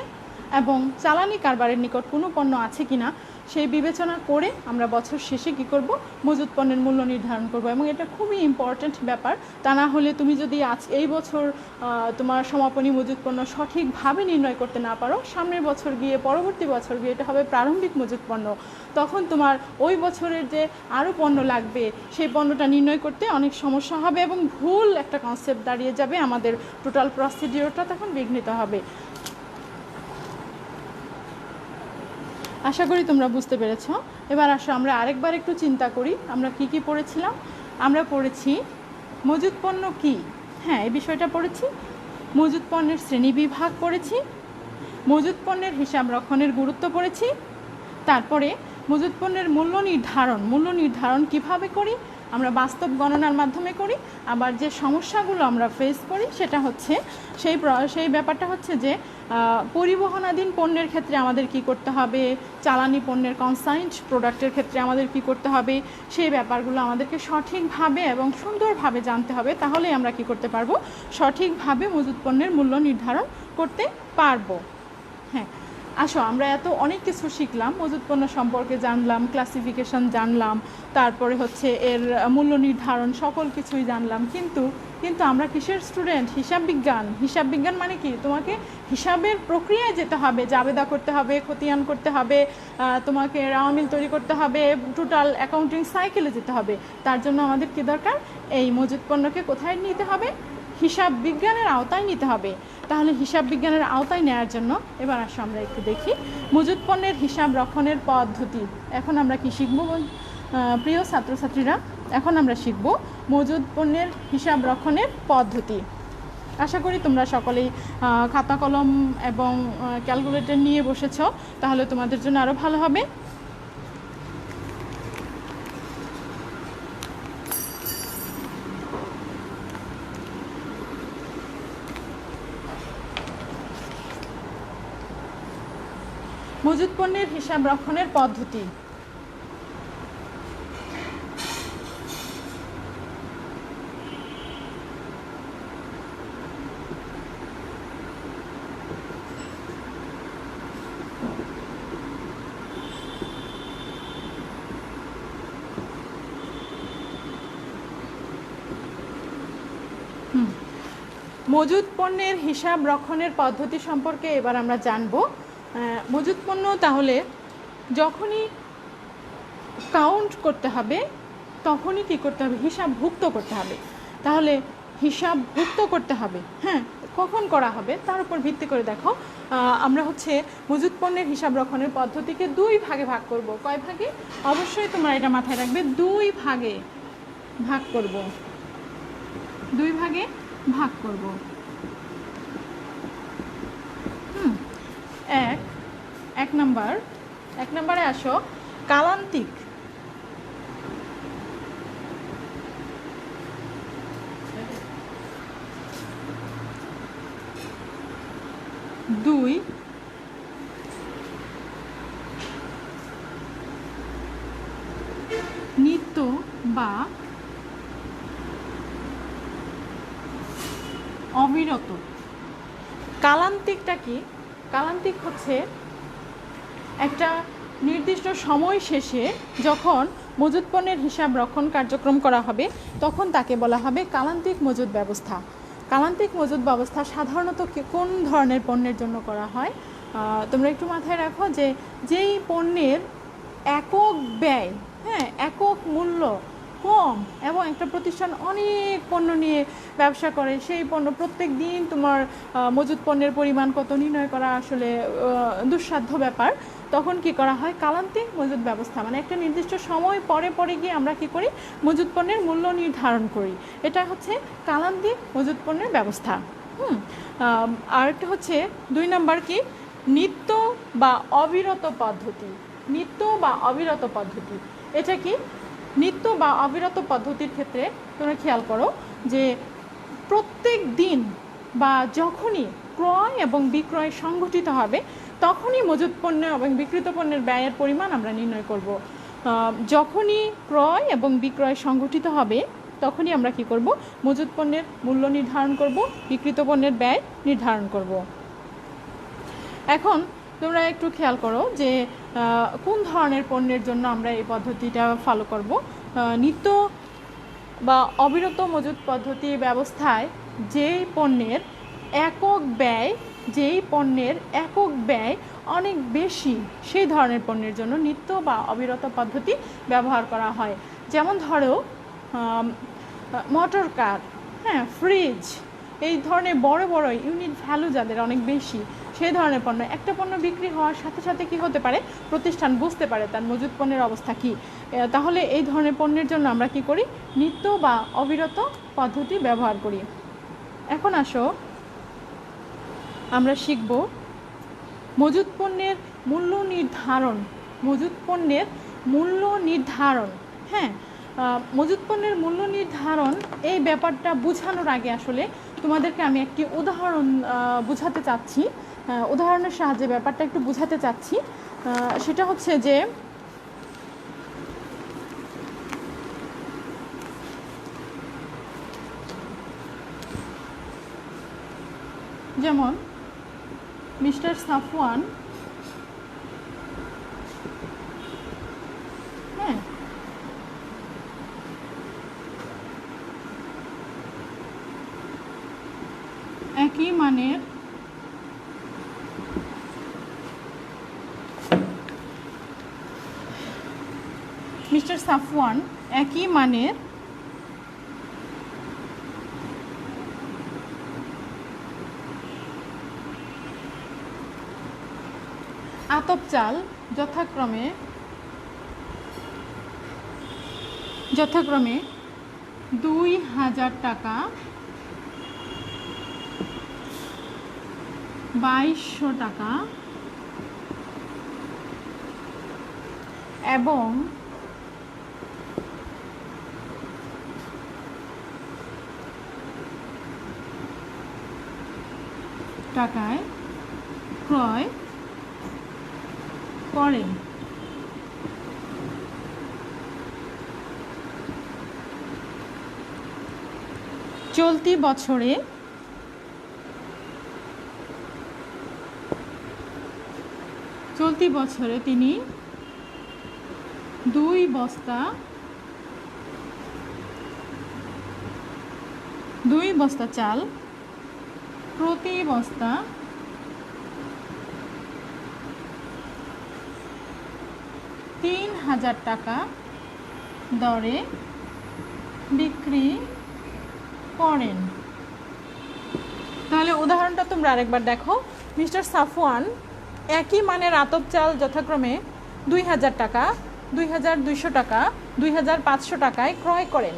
এবং চালানি কারবারের নিকট কোনো পণ্য আছে কিনা, সেই বিবেচনা করে আমরা বছর শেষে কি করব, মজুত পণ্যের মূল্য নির্ধারণ করব। এবং এটা খুবই ইম্পর্ট্যান্ট ব্যাপার। তা না হলে তুমি যদি এই বছর তোমার সমাপনী মজুত পণ্য সঠিকভাবে নির্ণয় করতে না পারো, সামনের বছর গিয়ে, পরবর্তী বছর গিয়ে এটা হবে প্রারম্ভিক মজুত পণ্য। তখন তোমার ওই বছরের যে আরও পণ্য লাগবে, সেই পণ্যটা নির্ণয় করতে অনেক সমস্যা হবে এবং ভুল একটা কনসেপ্ট দাঁড়িয়ে যাবে, আমাদের টোটাল প্রসিডিওরটা তখন বিঘ্নিত হবে। আশা করি তোমরা বুঝতে পেরেছ। এবার আসো আমরা আরেকবার একটু চিন্তা করি, আমরা কি কি পড়েছিলাম। আমরা পড়েছি মজুত পণ্য কি, হ্যাঁ এই বিষয়টা পড়েছি। মজুত পণ্যের শ্রেণীবিভাগ পড়েছি, মজুত পণ্যের হিসাব রক্ষণের গুরুত্ব পড়েছি। তারপরে মজুত পণ্যের মূল্য নির্ধারণ কিভাবে করি, আমরা বাস্তব গণনার মাধ্যমে করি। আবার যে সমস্যাগুলো আমরা ফেস করি, সেটা হচ্ছে সেই ব্যাপারটা হচ্ছে যে পরিবহনাধীন পণ্যের ক্ষেত্রে আমাদের কি করতে হবে, চালানি পণ্যের কনসাইন্ড প্রোডাক্টের ক্ষেত্রে আমাদের কি করতে হবে, সেই ব্যাপারগুলো আমাদেরকে সঠিকভাবে এবং সুন্দরভাবে জানতে হবে। তাহলেই আমরা কি করতে পারবো, সঠিকভাবে মজুত পণ্যের মূল্য নির্ধারণ করতে পারবো। হ্যাঁ, আসো আমরা অনেক কিছু শিখলাম, মজুত পণ্য সম্পর্কে জানলাম, ক্লাসিফিকেশন জানলাম, তারপরে হচ্ছে এর মূল্য নির্ধারণ, সকল কিছুই জানলাম। কিন্তু আমরা কিসের স্টুডেন্ট, হিসাব বিজ্ঞান মানে কি, তোমাকে হিসাবের প্রক্রিয়ায় যেতে হবে, জাবেদা করতে হবে, খতিয়ান করতে হবে, তোমাকে রাওয়ামিল তৈরি করতে হবে, টোটাল অ্যাকাউন্টিং সাইকেলে যেতে হবে। তার জন্য আমাদের কি দরকার, এই মজুত পণ্যকে কোথায় নিতে হবে, হিসাব বিজ্ঞানের আওতায় নিতে হবে। তাহলে হিসাব বিজ্ঞানের আওতায় নেওয়ার জন্য এবার আসো আমরা একটু দেখি মজুত পণ্যের হিসাব রক্ষণের পদ্ধতি। এখন আমরা কি শিখব প্রিয় ছাত্রছাত্রীরা, এখন আমরা শিখব মজুত পণ্যের হিসাব রক্ষণের পদ্ধতি। আশা করি তোমরা সকলেই খাতা কলম এবং ক্যালকুলেটর নিয়ে বসেছ, তাহলে তোমাদের জন্য আরও ভালো হবে। মজুত পণ্যের হিসাব রক্ষণের পদ্ধতি। মজুত পণ্যের হিসাব রক্ষণের পদ্ধতি সম্পর্কে এবার আমরা জানব। মজুত পণ্য তাহলে যখনই কাউন্ট করতে হবে তখনই কী করতে হবে, হিসাবভুক্ত করতে হবে। তাহলে হিসাবভুক্ত করতে হবে, হ্যাঁ, কখন করা হবে তার উপর ভিত্তি করে দেখো আমরা হচ্ছে মজুত পণ্যের হিসাব রক্ষণের পদ্ধতিকে দুই ভাগে ভাগ করব। কয় ভাগে? অবশ্যই তোমরা এটা মাথায় রাখবে, দুই ভাগে ভাগ করব, দুই ভাগে ভাগ করব। এক নম্বরে আসো কালান্তিক। দুই, নিত্য বা অবিরত। কালান্তিকটা কি? কালান্তিক হচ্ছে একটা নির্দিষ্ট সময় শেষে যখন মজুত পণ্যের হিসাব রক্ষণ কার্যক্রম করা হবে তখন তাকে বলা হবে কালান্তিক মজুত ব্যবস্থা। কালান্তিক মজুত ব্যবস্থা সাধারণত কোন ধরনের পণ্যের জন্য করা হয়? তোমরা একটু মাথায় রাখো যে যেই পণ্যের একক ব্যয়, হ্যাঁ, একক মূল্য কম এবং একটা প্রতিষ্ঠান অনেক পণ্য নিয়ে ব্যবসা করে, সেই পণ্য প্রত্যেক দিন তোমার মজুত পণ্যের পরিমাণ কত নির্ণয় করা আসলে দুঃসাধ্য ব্যাপার। তখন কি করা হয়? কালান্তিক মজুত ব্যবস্থা, মানে একটা নির্দিষ্ট সময় পরে পরে গিয়ে আমরা কি করি? মজুত পণ্যের মূল্য নির্ধারণ করি। এটা হচ্ছে কালান্তিক মজুত পণ্যের ব্যবস্থা। আর একটা হচ্ছে দুই নাম্বার কি? নিত্য বা অবিরত পদ্ধতি। নিত্য বা অবিরত পদ্ধতি, এটা কি? নিত্য বা অবিরত পদ্ধতির ক্ষেত্রে তোমরা খেয়াল করো যে প্রত্যেক দিন বা যখনই ক্রয় এবং বিক্রয় সংঘটিত হবে তখনই মজুত পণ্য এবং বিক্রিত পণ্যের ব্যয়ের পরিমাণ আমরা নির্ণয় করব। যখনই ক্রয় এবং বিক্রয় সংঘটিত হবে তখনই আমরা কি করব? মজুত পণ্যের মূল্য নির্ধারণ করব, বিক্রিত পণ্যের ব্যয় নির্ধারণ করব। এখন তোমরা একটু খেয়াল করো যে কোন ধরনের পণ্যের জন্য আমরা এই পদ্ধতিটা ফলো করব। নিত্য বা অবিরত মজুত পদ্ধতি ব্যবস্থায় যেই পণ্যের একক ব্যয় অনেক বেশি সেই ধরনের পণ্যের জন্য নিত্য বা অবিরত পদ্ধতি ব্যবহার করা হয়। যেমন ধরো মোটর কার, হ্যাঁ, ফ্রিজ, এই ধরনের বড় বড় ইউনিট ভ্যালু যাদের অনেক বেশি সেই ধরনের পণ্য, একটা পণ্য বিক্রি হওয়ার সাথে সাথে কি হতে পারে? প্রতিষ্ঠান বুঝতে পারে তার মজুত পণ্যের অবস্থা কি। তাহলে এই ধরনের পণ্যের জন্য আমরা কি করি? নিত্য বা অবিরত পদ্ধতি ব্যবহার করি। এখন আসো আমরা শিখব মজুত পণ্যের মূল্য নির্ধারণ। মজুত পণ্যের মূল্য নির্ধারণ, হ্যাঁ, মজুত পণ্যের মূল্য নির্ধারণ এই ব্যাপারটা বোঝানোর আগে আসলে তোমাদেরকে আমি একটি উদাহরণ বোঝাতে চাচ্ছি, উদাহরণের সাহায্যে ব্যাপারটা একটু বোঝাতে চাচ্ছি। সেটা হচ্ছে যে যেমন মিস্টার সাফওয়ান, হ্যাঁ, একই মানের মিস্টার সাফওয়ান একই মানের আতপ চাল যথাক্রমে 2000 টাকা, 2200 টাকা এবং টাকায় ক্রয় করেন। চলতি বছরে তিনি 2 বস্তা চাল প্রতি বস্তা 3,000 টাকা দরে বিক্রি করেন। তাহলে উদাহরণটা তোমরা আরেকবার দেখো। মিস্টার সাফওয়ান একই মানের আতপ চাল যথাক্রমে 2,000 টাকা, 2,200 টাকা, 2,500 টাকায় ক্রয় করেন।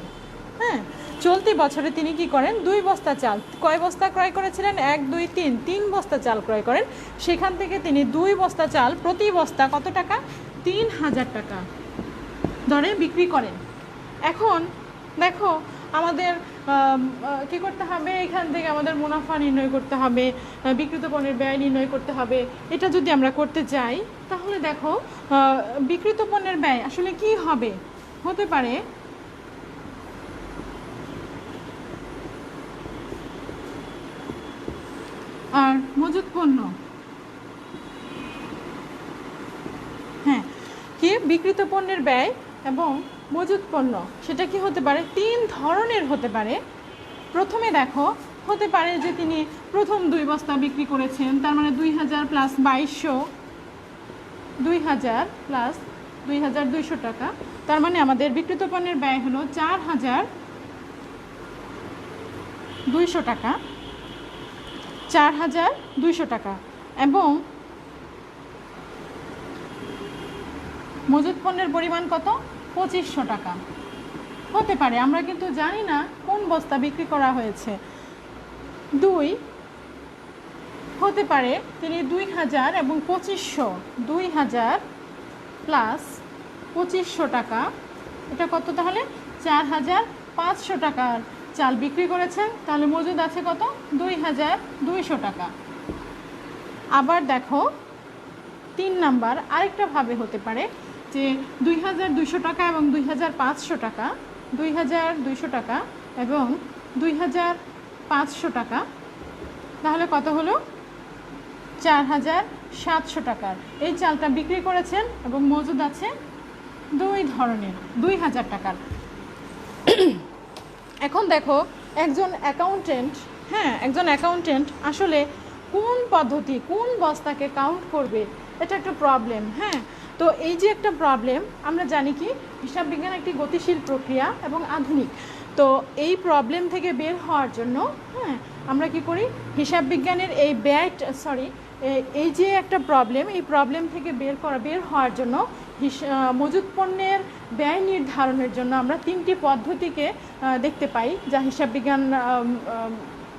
হ্যাঁ, চলতি বছরে তিনি কি করেন? 2 বস্তা চাল, কয় বস্তা ক্রয় করেছিলেন? 1, 2, 3 বস্তা চাল ক্রয় করেন। সেখান থেকে তিনি 2 বস্তা চাল প্রতি বস্তা কত টাকা? 3,000 টাকা দরে বিক্রি করেন। এখন দেখো আমাদের কি করতে হবে? এখান থেকে আমাদের মুনাফা নির্ণয় করতে হবে, বিক্রিত পণ্যের ব্যয় নির্ণয় করতে হবে। এটা যদি আমরা করতে যাই তাহলে দেখো বিক্রিত পণ্যের ব্যয় আসলে কি হবে? হতে পারে আর মজুত পণ্য, হ্যাঁ, কি বিক্রিত পণ্যের ব্যয় এবং মজুত পণ্য সেটা কি হতে পারে? 3 ধরনের হতে পারে। প্রথমে দেখো হতে পারে যে তিনি প্রথম 2 বস্তা বিক্রি করেছেন, তার মানে 2,000 প্লাস 2,200, 2,000 প্লাস 2,200 টাকা। তার মানে আমাদের বিক্রিত পণ্যের ব্যয় হলো 4,200 টাকা, 4,200 টাকা। এবং মজুত পণ্যের পরিমাণ কত? 2,500 টাকা হতে পারে। আমরা কিন্তু জানি না কোন বস্তা বিক্রি করা হয়েছে। 2 হতে পারে তিনি 2,000 এবং 2,500, 2,000 প্লাস 2,500 টাকা, এটা কত? তাহলে 4,500 টাকার চাল বিক্রি করেছেন। তাহলে মজুদ আছে কত? 2,200 টাকা। আবার দেখো 3 নাম্বার আরেকটা ভাবে হতে পারে যে 2,200 টাকা এবং 2,500 টাকা, 2,200 টাকা এবং 2,500 টাকা, তাহলে কত হলো? 4,700 টাকার এই চালটা বিক্রি করেছেন এবং মজুদ আছে 2 ধরনের, 2,000 টাকার। এখন দেখো একজন অ্যাকাউন্টেন্ট, হ্যাঁ, একজন অ্যাকাউন্টেন্ট আসলে কোন পদ্ধতি, কোন বস্তাকে কাউন্ট করবে, এটা একটা প্রবলেম। হ্যাঁ, তো এই যে একটা প্রবলেম, আমরা জানি কি হিসাব বিজ্ঞান একটি গতিশীল প্রক্রিয়া এবং আধুনিক। তো এই প্রবলেম থেকে বের হওয়ার জন্য, হ্যাঁ, আমরা কি করি? হিসাব বিজ্ঞানের এই এই যে একটা প্রবলেম, এই প্রবলেম থেকে বের হওয়ার জন্য মজুত পণ্যের ব্যয় নির্ধারণের জন্য আমরা 3টি পদ্ধতিকে দেখতে পাই যা হিসাব বিজ্ঞান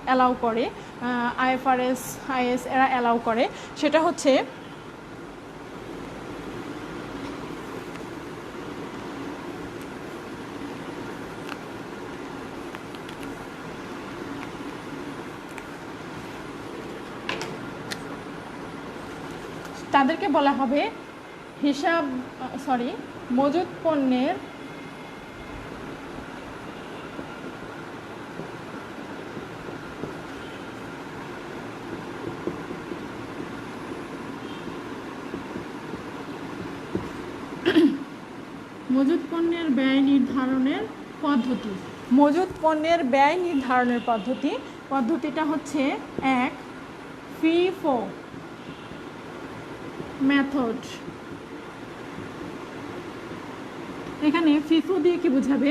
অ্যালাউ করে, IFRS, IS এরা অ্যালাউ করে। সেটা হচ্ছে তাদেরকে বলা হবে মজুত পণ্যের ব্যয় নির্ধারণের পদ্ধতি। মজুত পণ্যের ব্যয় নির্ধারণের পদ্ধতিটা হচ্ছে 1 FIFO মেথড। এখানে FIFO দিয়ে কি বোঝাবে?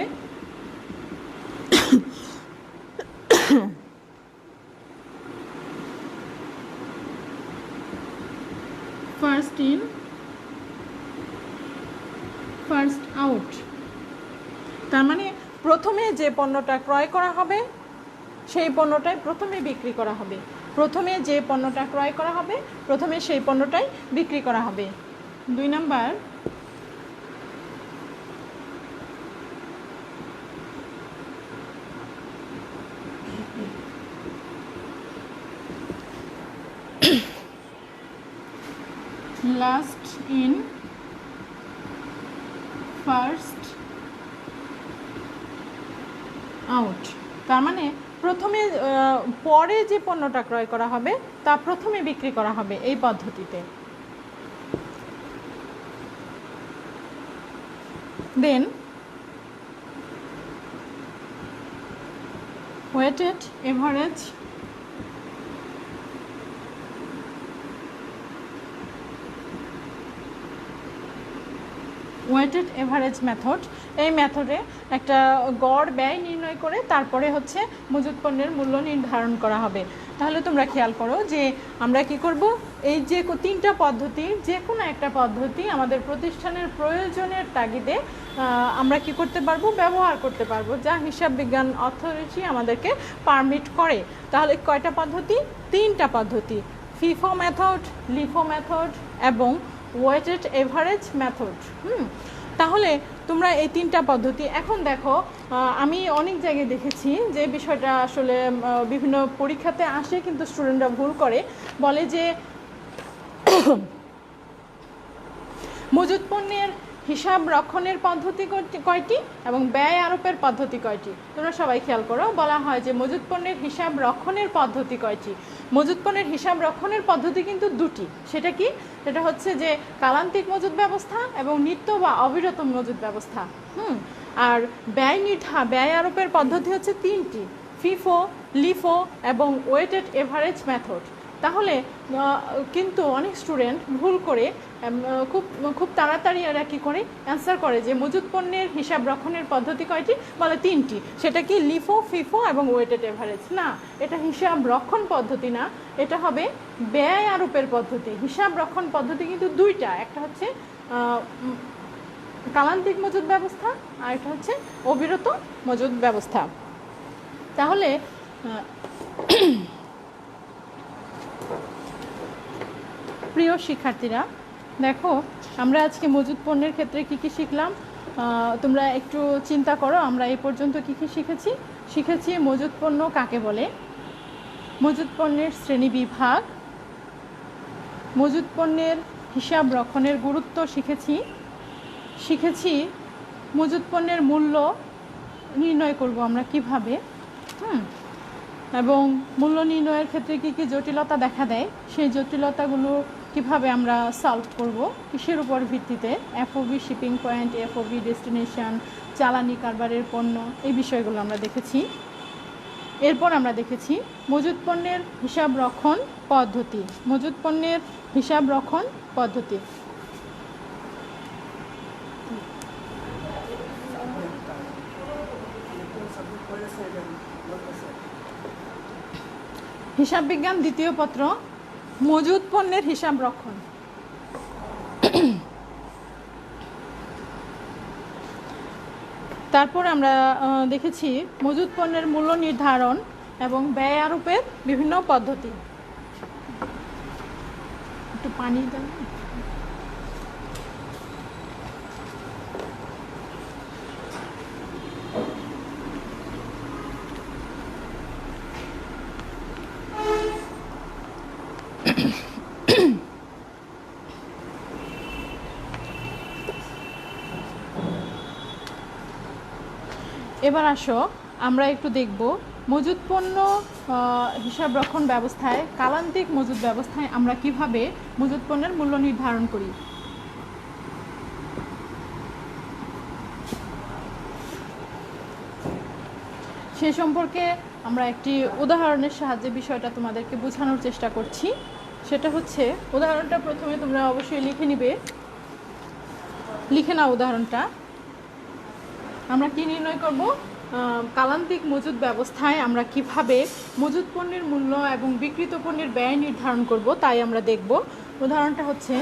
First in first out. তার মানে প্রথমে যে পণ্যটা ক্রয় করা হবে সেই পণ্যটাই প্রথমে বিক্রি করা হবে। প্রথমে যে পণ্যটা ক্রয় করা হবে প্রথমে সেই পণ্যটাই বিক্রি করা হবে। 2 number, last in, first out. তার মানে প্রথমে পরে যে পণ্যটা ক্রয় করা হবে তা প্রথমে বিক্রি করা হবে এই পদ্ধতিতে। Then weighted average weighted average method, এই মেথডে একটা গড় ব্যয় নির্ণয় করে তারপরে হচ্ছে মজুত পণ্যের মূল্য নির্ধারণ করা হবে। তাহলে তোমরা খেয়াল করো যে আমরা কি করব, এই যে তিনটা পদ্ধতির যে কোনো একটা পদ্ধতি আমাদের প্রতিষ্ঠানের প্রয়োজনের তাগিদে আমরা কি করতে পারবো, ব্যবহার করতে পারবো, যা হিসাব বিজ্ঞান অথরিটি আমাদেরকে পারমিট করে। তাহলে কয়টা পদ্ধতি? তিনটা পদ্ধতি, ফিফো মেথড, লিফো মেথড এবং ওয়েটেড এভারেজ মেথড। তাহলে তোমরা এই তিনটা পদ্ধতি এখন দেখো, আমি অনেক জায়গায় দেখেছি যে বিষয়টা আসলে বিভিন্ন পরীক্ষাতে আসে, কিন্তু স্টুডেন্টরা ভুল করে, বলে যে মজুত পণ্যের হিসাব রক্ষণের পদ্ধতি কয়টি এবং ব্যয় আরোপের পদ্ধতি কয়টি। তোমরা সবাই খেয়াল করো, বলা হয় যে মজুত পণ্যের হিসাব রক্ষণের পদ্ধতি কয়টি। মজুত পণ্যের হিসাব রক্ষণের পদ্ধতি কিন্তু দুটি। সেটা কি? সেটা হচ্ছে যে কালান্তিক মজুত ব্যবস্থা এবং নিত্য বা অবিরত মজুত ব্যবস্থা। আর ব্যয় আরোপের পদ্ধতি হচ্ছে তিনটি, ফিফো, লিফো এবং ওয়েটেড এভারেজ মেথড। তাহলে কিন্তু অনেক স্টুডেন্ট ভুল করে খুব তাড়াতাড়ি এরা কী করে অ্যান্সার করে যে মজুত পণ্যের হিসাব রক্ষণের পদ্ধতি কয়টি, বলে তিনটি। সেটা কি? লিফো, ফিফো এবং ওয়েটেড এভারেজ। না, এটা হিসাব রক্ষণ পদ্ধতি না, এটা হবে ব্যয় আরোপের পদ্ধতি। হিসাব রক্ষণ পদ্ধতি কিন্তু দুইটা, একটা হচ্ছে কালান্তিক মজুত ব্যবস্থা আর এটা হচ্ছে অবিরত মজুত ব্যবস্থা। তাহলে প্রিয় শিক্ষার্থীরা, দেখো আমরা আজকে মজুত পণ্যের ক্ষেত্রে কি কি শিখলাম তোমরা একটু চিন্তা করো। আমরা এই পর্যন্ত কি কি শিখেছি মজুত পণ্য কাকে বলে, মজুত পণ্যের শ্রেণী বিভাগ, মজুত পণ্যের হিসাব রক্ষণের গুরুত্ব শিখেছি মজুত পণ্যের মূল্য নির্ণয় করব আমরা কিভাবে, এবং মূল্য নির্ণয়ের ক্ষেত্রে কি কি জটিলতা দেখা দেয়, সেই জটিলতাগুলো কিভাবে আমরা সলভ করব, কিসের উপর ভিত্তিতে, FOB shipping point, FOB destination, চালানি কারবারের পণ্য, এই বিষয়গুলো আমরা দেখেছি। এরপর আমরা দেখেছি মজুত পণ্যের হিসাব রক্ষণ পদ্ধতি, মজুত পণ্যের হিসাব রক্ষণ পদ্ধতি। হিসাব বিজ্ঞান দ্বিতীয় পত্র, মজুত পণ্যের হিসাব রক্ষণ। তারপর আমরা দেখেছি মজুত পণ্যের মূল্য নির্ধারণ এবং ব্যয় আরোপের বিভিন্ন পদ্ধতি। একটু পানি দেন। এবার আসো আমরা একটু দেখব মজুত পণ্য হিসাব রক্ষণ ব্যবস্থায়, কালান্তিক মজুত ব্যবস্থায় আমরা কিভাবে মজুত পণ্যের মূল্য নির্ধারণ করি। সে সম্পর্কে আমরা একটি উদাহরণের সাহায্যে বিষয়টা তোমাদেরকে বোঝানোর চেষ্টা করছি। সেটা হচ্ছে, উদাহরণটা প্রথমে তোমরা অবশ্যই লিখে নাও উদাহরণটা। আমরা কি নির্ণয় করব, কালান্তিক মজুত ব্যবস্থায় আমরা কিভাবে মজুত পণ্যের মূল্য এবং বিক্রিত পণ্যের ব্যয় নির্ধারণ করব, তাই আমরা দেখব। উদাহরণটা হচ্ছে,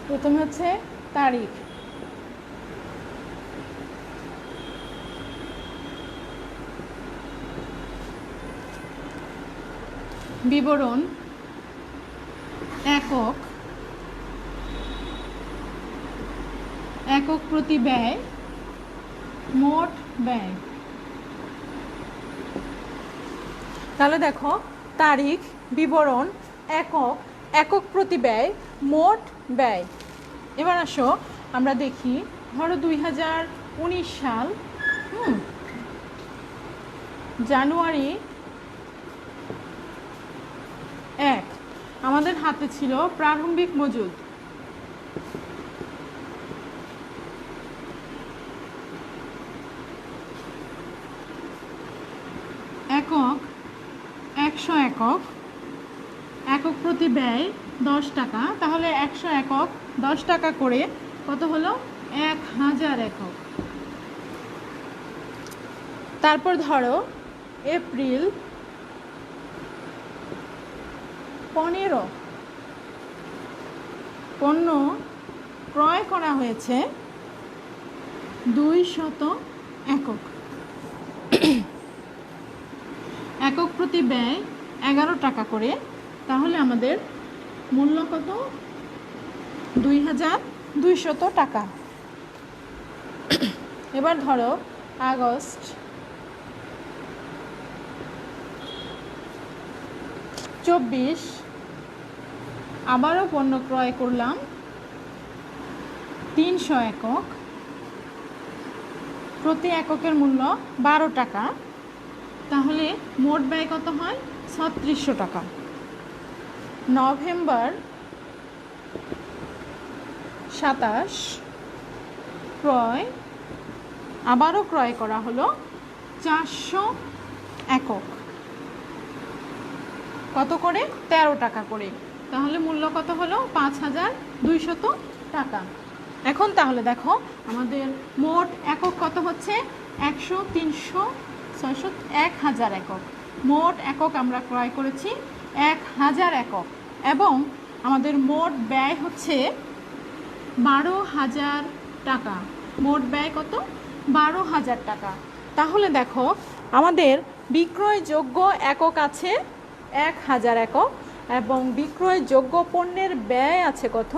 প্রথমে হচ্ছে তারিখ, বিবরণ একক একক প্রতি ব্যয় মোট ব্যয়। তাহলে দেখো তারিখ, বিবরণ, একক, একক প্রতি ব্যয়, মোট ব্যয়। এবার আসো আমরা দেখি, ধরো 2019 সাল জানুয়ারি 1 আমাদের হাতে ছিল প্রারম্ভিক মজুদ। একক 100 একক, একক প্রতি ব্যয় 10 টাকা। তাহলে 100 একক 10 টাকা করে কত হলো? 1000 একক। তারপর ধরো এপ্রিল 15 পণ্য ক্রয় করা হয়েছে 200 একক। একক প্রতি ব্যয় 11 টাকা করে। তাহলে আমাদের মূল্য কত? 2200 টাকা। এবার ধরো আগস্ট 24 আবারও পণ্য ক্রয় করলাম 300 একক, প্রতি এককের মূল্য 12 টাকা। তাহলে মোট ব্যয় কত হয়? 3600 টাকা। নভেম্বর 27 ক্রয়, আবারও ক্রয় করা হলো 400 একক। কত করে? 13 টাকা করে। তাহলে মূল্য কত হলো? 5200 টাকা। এখন তাহলে দেখো আমাদের মোট একক কত হচ্ছে? 100, 300, 600, 1000 একক। মোট একক আমরা ক্রয় করেছি 1000 একক এবং আমাদের মোট ব্যয় হচ্ছে 12000 টাকা। মোট ব্যয় কত? 12000 টাকা। তাহলে দেখো আমাদের বিক্রয়যোগ্য একক আছে 1000 একক এবং বিক্রয়যোগ্য পণ্যের ব্যয় আছে কত?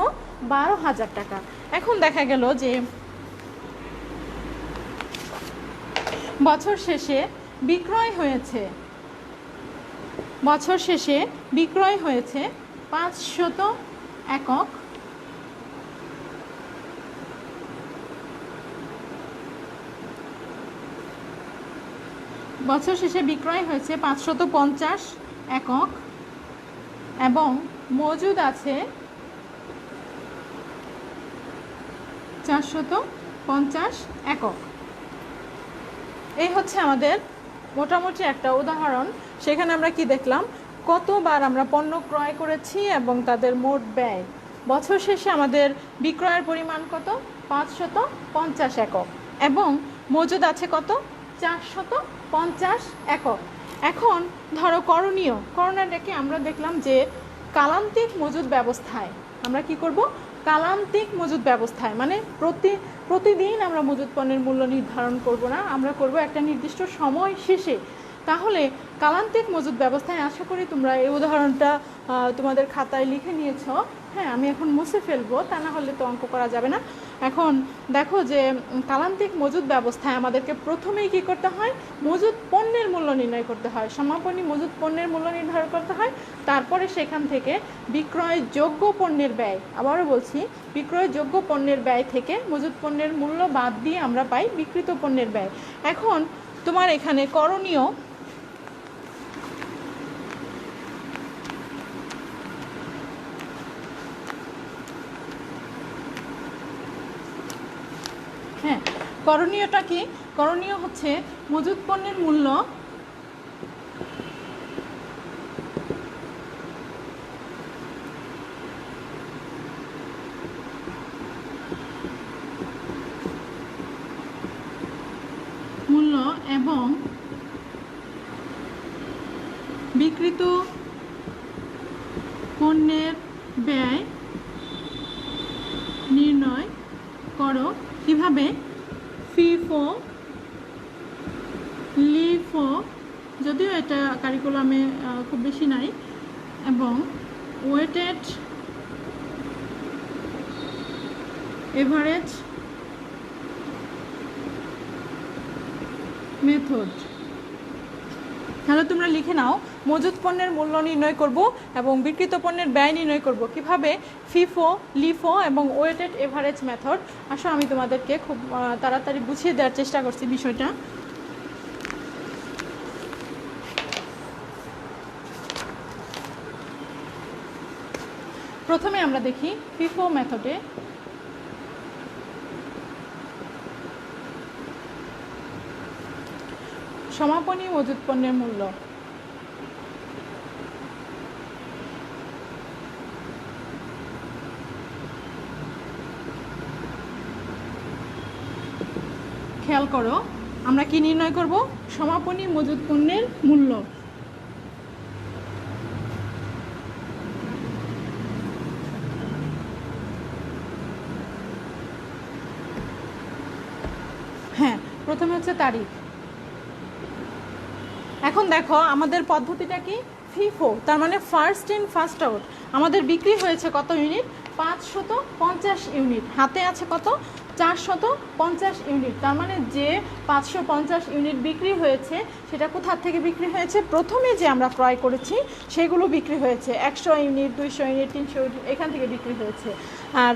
12000 টাকা। এখন দেখা গেল যে বছর শেষে বিক্রয় হয়েছে 500 একক। বছর শেষে বিক্রয় হয়েছে 550 একক এবং মজুদ আছে 450 একক। এই হচ্ছে আমাদের মোটামুটি একটা উদাহরণ। সেখানে আমরা কি দেখলাম? কতবার আমরা পণ্য ক্রয় করেছি এবং তাদের মোট ব্যয়। বছর শেষে আমাদের বিক্রয়ের পরিমাণ কত? 550 একক এবং মজুদ আছে কত? 450 একক। এখন ধরো করণীয়টাকে আমরা দেখলাম যে কালান্তিক মজুদ ব্যবস্থায় আমরা কি করব? কালান্তিক মজুদ ব্যবস্থায় মানে প্রতিদিন আমরা মজুদ পণ্যের মূল্য নির্ধারণ করব না, আমরা করব একটা নির্দিষ্ট সময় শেষে। তাহলে কালান্তিক মজুদ ব্যবস্থায় আশা করি তোমরা এই উদাহরণটা তোমাদের খাতায় লিখে নিয়েছো। হ্যাঁ, আমি এখন মুছে ফেলবো, তা না হলে তো অঙ্ক করা যাবে না। এখন দেখো যে কালান্তিক মজুদ ব্যবস্থায় আমাদেরকে প্রথমেই কি করতে হয়? মজুদ পণ্যের মূল্য নির্ণয় করতে হয়, সমাপনী মজুদ পণ্যের মূল্য নির্ধারণ করতে হয়। তারপরে সেখান থেকে বিক্রয়যোগ্য পণ্যের ব্যয়, আবারও বলছি, বিক্রয়যোগ্য পণ্যের ব্যয় থেকে মজুদ পণ্যের মূল্য বাদ দিয়ে আমরা পাই বিক্রিত পণ্যের ব্যয়। এখন তোমার এখানে করণীয়, হ্যাঁ, করণীয়টা কি? করণীয় হচ্ছে মজুদ পণ্যের মূল্য এবং বিক্রিত পণ্যের ব্যয় নির্ণয় করো। কিভাবে? ফিফো, লিফো, যদিও এটা কারিকুলামে খুব বেশি নাই, এবং ওয়েটেড এভারেজ মেথড। তাহলে তোমরা লিখে নাও, মজুত পণ্যের মূল্য নির্ণয় করব এবং বিক্রিত পণ্যের ব্যয় নির্ণয় করব কিভাবে, ফিফো, লিফো এবং ওয়েটেড এভারেজ মেথড। আসলে আমি তোমাদেরকে খুব তাড়াতাড়ি বুঝিয়ে দেওয়ার চেষ্টা করছি বিষয়টা। প্রথমে আমরা দেখি ফিফো মেথডে সমাপনী মজুত পণ্যের মূল্য। খেয়াল করো, আমরা কি নির্ণয় করব, সমাপনী মজুত পণ্যের মূল্য। হ্যাঁ, প্রথমে হচ্ছে তারিখ। এখন দেখো আমাদের পদ্ধতিটা কি, ফিফো, তার মানে ফার্স্ট ইন ফার্স্ট আউট। আমাদের বিক্রি হয়েছে কত ইউনিট, 550 ইউনিট, হাতে আছে কত, 450 ইউনিট। তার মানে যে 550 ইউনিট বিক্রি হয়েছে সেটা কোথা থেকে বিক্রি হয়েছে, প্রথমে যে আমরা ক্রয় করেছি সেগুলো বিক্রি হয়েছে, 100 ইউনিট, 200 ইউনিট, 300 ইউনিট, এখান থেকে বিক্রি হয়েছে। আর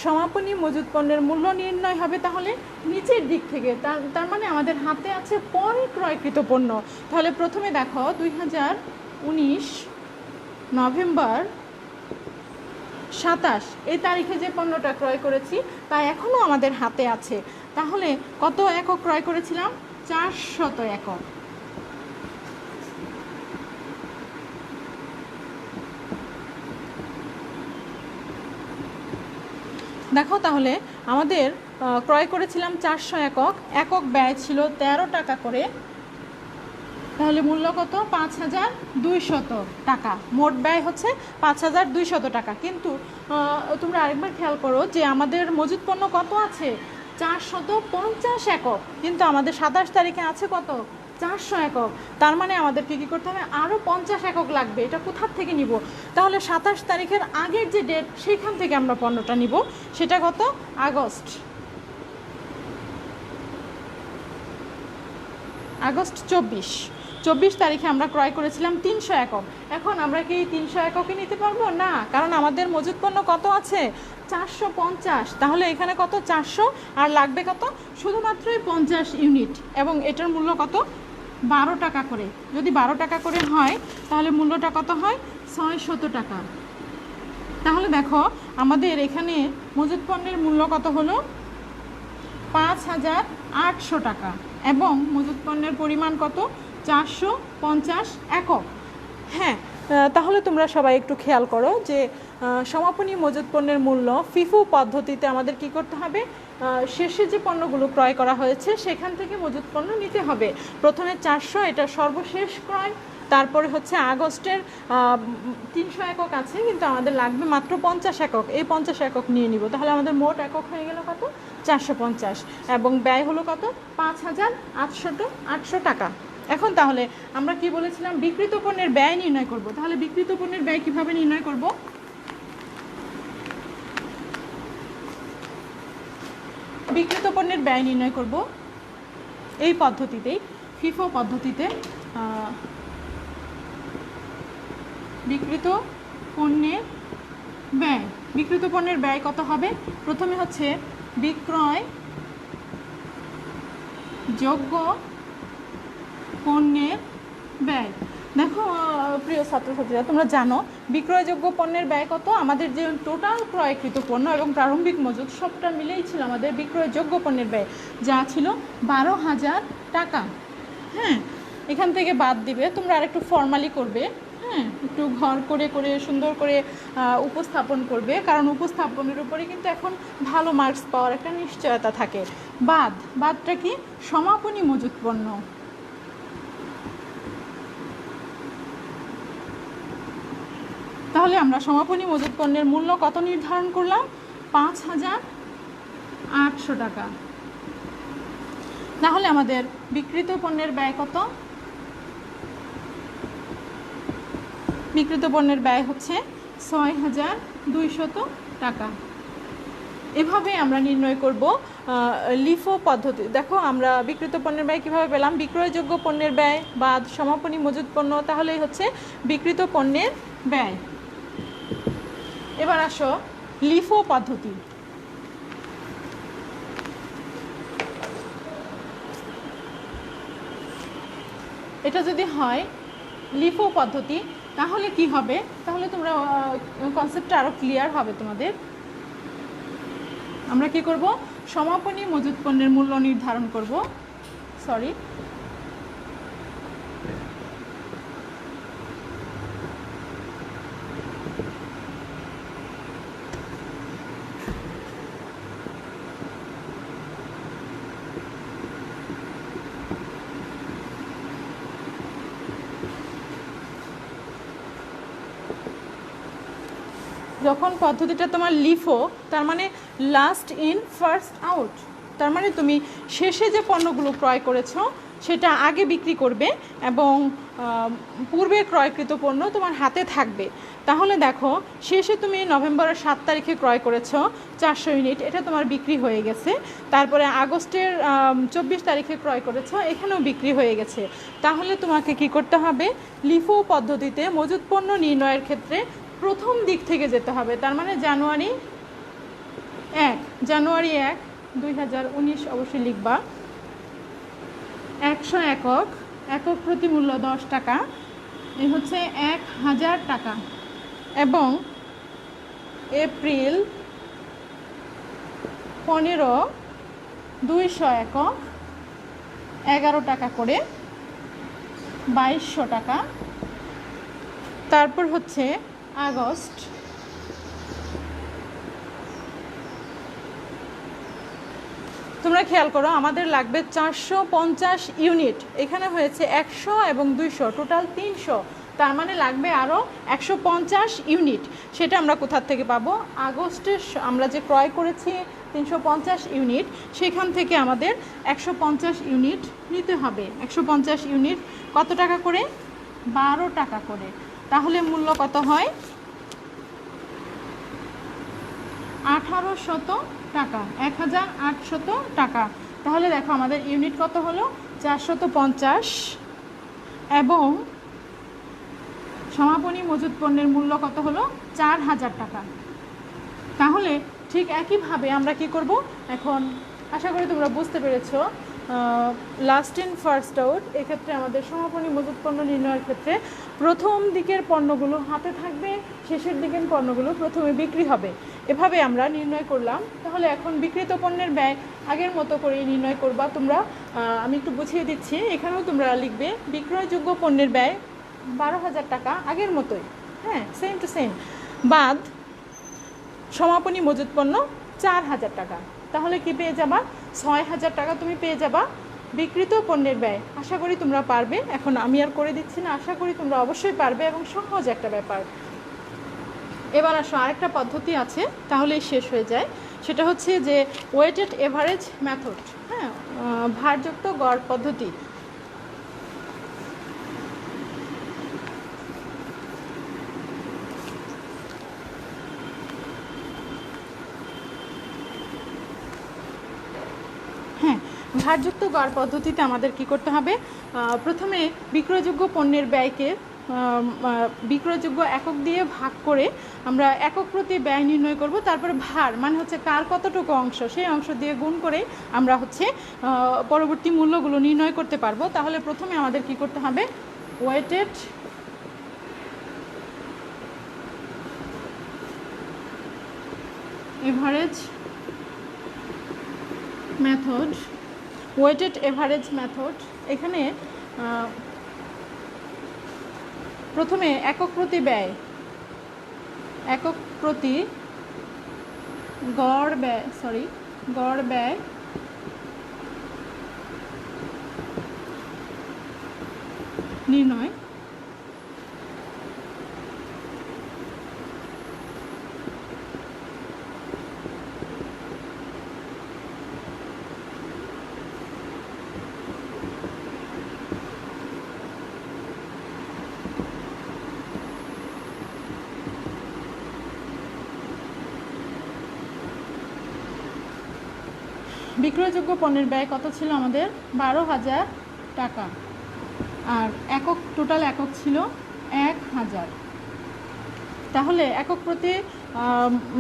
সমাপনী মজুত পণ্যের মূল্য নির্ণয় হবে তাহলে নিচের দিক থেকে, তার মানে আমাদের হাতে আছে পরে ক্রয়কৃত পণ্য। তাহলে প্রথমে দেখো 2019 নভেম্বর 27 এই তারিখে যে পণ্যটা ক্রয় করেছি তা এখনও আমাদের হাতে আছে। তাহলে কত একক ক্রয় করেছিলাম, 400 একক। দেখো তাহলে আমাদের ক্রয় করেছিলাম 400 একক, একক ব্যয় ছিল 13 টাকা করে। তাহলে মূল্য কত, 5200 টাকা। মোট ব্যয় হচ্ছে 5200 টাকা। কিন্তু তোমরা আরেকবার খেয়াল করো যে আমাদের মজুত পণ্য কত আছে, 450 একক, কিন্তু আমাদের 27 তারিখে আছে কত, 400 একক। তার মানে আমাদেরকে কী করতে হবে, আরও 50 একক লাগবে। এটা কোথার থেকে নিব, তাহলে 27 তারিখের আগের যে ডেট সেইখান থেকে আমরা পণ্যটা নিব। সেটা কত, আগস্ট 24 তারিখে আমরা ক্রয় করেছিলাম 300 একক। এখন আমরা কি 300 এককে নিতে পারবো না, কারণ আমাদের মজুত পণ্য কত আছে, 450। তাহলে এখানে কত, 400, আর লাগবে কত, শুধুমাত্রই 50 ইউনিট, এবং এটার মূল্য কত, 12 টাকা করে। যদি 12 টাকা করে হয় তাহলে মূল্যটা কত হয়, 600 টাকা। তাহলে দেখো আমাদের এখানে মজুত পণ্যের মূল্য কত হলো, 5800 টাকা, এবং মজুত পণ্যের পরিমাণ কত, 450 একক। হ্যাঁ, তাহলে তোমরা সবাই একটু খেয়াল করো যে সমাপনী মজুত পণ্যের মূল্য ফিফো পদ্ধতিতে আমাদের কি করতে হবে, শেষে যে পণ্যগুলো ক্রয় করা হয়েছে সেখান থেকে মজুত পণ্য নিতে হবে। প্রথমে 400, এটা সর্বশেষ ক্রয়। তারপরে হচ্ছে আগস্টের 300 একক আছে, কিন্তু আমাদের লাগবে মাত্র 50 একক, এই 50 একক নিয়ে নিব। তাহলে আমাদের মোট একক হয়ে গেল কত, 450, এবং ব্যয় হলো কত, 5800 টাকা। এখন তাহলে আমরা কি বলেছিলাম, বিক্রিত পণ্যের ব্যয় নির্ণয় করব। তাহলে বিক্রিত পণ্যের ব্যয় কিভাবে নির্ণয় করব, বিক্রিত পণ্যের ব্যয় নির্ণয় করব এই পদ্ধতিতেই, ফিফো পদ্ধতিতে। বিক্রিত পণ্যের ব্যয়, বিক্রিত পণ্যের ব্যয় কত হবে, প্রথমে হচ্ছে বিক্রয় যোগ্য পণ্যের ব্যয়। দেখো প্রিয় ছাত্রছাত্রীরা, তোমরা জানো বিক্রয়যোগ্য পণ্যের ব্যয় কত, আমাদের যে টোটাল ক্রয়কৃত পণ্য এবং প্রারম্ভিক মজুত সবটা মিলেই ছিল আমাদের বিক্রয়যোগ্য পণ্যের ব্যয়, যা ছিল 12,000 টাকা। হ্যাঁ, এখান থেকে বাদ দিবে, তোমরা আরেকটু ফর্মালি করবে, হ্যাঁ, একটু ঘর করে করে সুন্দর করে উপস্থাপন করবে, কারণ উপস্থাপনের উপরে কিন্তু এখন ভালো মার্কস পাওয়ার একটা নিশ্চয়তা থাকে। বাদটা কি, সমাপনী মজুত পণ্য। তাহলে আমরা সমাপনী মজুত পণ্যের মূল্য কত নির্ধারণ করলাম, 5800 টাকা। তাহলে আমাদের বিক্রিত পণ্যের ব্যয় কত, বিক্রিত পণ্যের ব্যয় হচ্ছে ৬,২০০ টাকা। এভাবে আমরা নির্ণয় করব লিফো পদ্ধতি। দেখো আমরা বিক্রিত পণ্যের ব্যয় কীভাবে পেলাম, বিক্রয়যোগ্য পণ্যের ব্যয় বা সমাপনী মজুত পণ্য, তাহলেই হচ্ছে বিক্রিত পণ্যের ব্যয়। এবার আসো লিফো পদ্ধতি। এটা যদি হয় লিফো পদ্ধতি তাহলে কি হবে, তাহলে তোমরা কনসেপ্টটা আরও ক্লিয়ার হবে তোমাদের। আমরা কি করব, সমাপনী মজুত পণ্যের মূল্য নির্ধারণ করব। যখন পদ্ধতিটা তোমার লিফো, তার মানে লাস্ট ইন ফার্স্ট আউট, তার মানে তুমি শেষে যে পণ্যগুলো ক্রয় করেছো সেটা আগে বিক্রি করবে এবং পূর্বে ক্রয়কৃত পণ্য তোমার হাতে থাকবে। তাহলে দেখো শেষে তুমি নভেম্বরের 7 তারিখে ক্রয় করেছো 400 ইউনিট, এটা তোমার বিক্রি হয়ে গেছে। তারপরে আগস্টের 24 তারিখে ক্রয় করেছো, এখানেও বিক্রি হয়ে গেছে। তাহলে তোমাকে কি করতে হবে, লিফো পদ্ধতিতে মজুত পণ্য নির্ণয়ের ক্ষেত্রে প্রথম দিক থেকে যেতে হবে। তার মানে জানুয়ারি 1, 2019 অবশ্যই লিখবা। 100 একক, একক প্রতি মূল্য 10 টাকা, এই হচ্ছে 1000 টাকা। এবং এপ্রিল 15, 200 একক, 11 টাকা করে, 2200 টাকা। তারপর হচ্ছে আগস্ট, তোমরা খেয়াল করো আমাদের লাগবে 450 ইউনিট, এখানে হয়েছে 100 এবং 200, টোটাল 300, তার মানে লাগবে আরও 150 ইউনিট। সেটা আমরা কোথা থেকে পাবো, আগস্টে আমরা যে ক্রয় করেছি 350 ইউনিট, সেখান থেকে আমাদের 150 ইউনিট নিতে হবে। 150 ইউনিট কত টাকা করে, 12 টাকা করে। তাহলে মূল্য কত হয়, 1800 টাকা, 1800 টাকা। তাহলে দেখো আমাদের ইউনিট কত হলো, 450 এবং সমাপনী মজুত পণ্যের মূল্য কত হলো, 4000 টাকা। তাহলে ঠিক একইভাবে আমরা কি করব, এখন আশা করি তোমরা বুঝতে পেরেছো লাস্ট ইন ফার্স্ট আউট। এক্ষেত্রে আমাদের সমাপনী মজুত পণ্য নির্ণয়ের ক্ষেত্রে প্রথম দিকের পণ্যগুলো হাতে থাকবে, শেষের দিকের পণ্যগুলো প্রথমে বিক্রি হবে। এভাবে আমরা নির্ণয় করলাম। তাহলে এখন বিক্রিত পণ্যের ব্যয় আগের মতো করেই নির্ণয় করবা তোমরা। আমি একটু বুঝিয়ে দিচ্ছি, এখানেও তোমরা লিখবে বিক্রয়যোগ্য পণ্যের ব্যয় 12,000 টাকা, আগের মতোই, হ্যাঁ সেম টু সেম, বাদ সমাপনী মজুত পণ্য 4000 টাকা। তাহলে কি পেয়ে যাবা, 6000 টাকা তুমি পেয়ে যাবা বিক্রিত পণ্যের ব্যয়। আশা করি তোমরা পারবে। এখন আমি আর করে দিচ্ছি না, আশা করি তোমরা অবশ্যই পারবে এবং সহজ একটা ব্যাপার। এবার আসো আরেকটা পদ্ধতি আছে, তাহলেই শেষ হয়ে যায়। সেটা হচ্ছে যে ওয়েটেড এভারেজ মেথড, হ্যাঁ, ভারযুক্ত গড় পদ্ধতি। ভারযুক্ত গড় পদ্ধতিতে আমাদের কি করতে হবে, প্রথমে বিক্রয়যোগ্য পণ্যের ব্যয়কে বিক্রয়যোগ্য একক দিয়ে ভাগ করে আমরা একক প্রতি ব্যয় নির্ণয় করব। তারপরে ভার মানে হচ্ছে কার কতটুকু অংশ, সেই অংশ দিয়ে গুণ করে আমরা হচ্ছে পরবর্তী মূল্যগুলো নির্ণয় করতে পারবো। তাহলে প্রথমে আমাদের কি করতে হবে, weighted average method, weighted average method. এখানে প্রথমে একক প্রতি ব্যয়, একক প্রতি গড় ব্যয় নির্ণয়। বিক্রয়যোগ্য পণ্যের ব্যয় কত ছিল আমাদের? 12,000 টাকা। আর একক, টোটাল একক ছিল 1,000। তাহলে একক প্রতি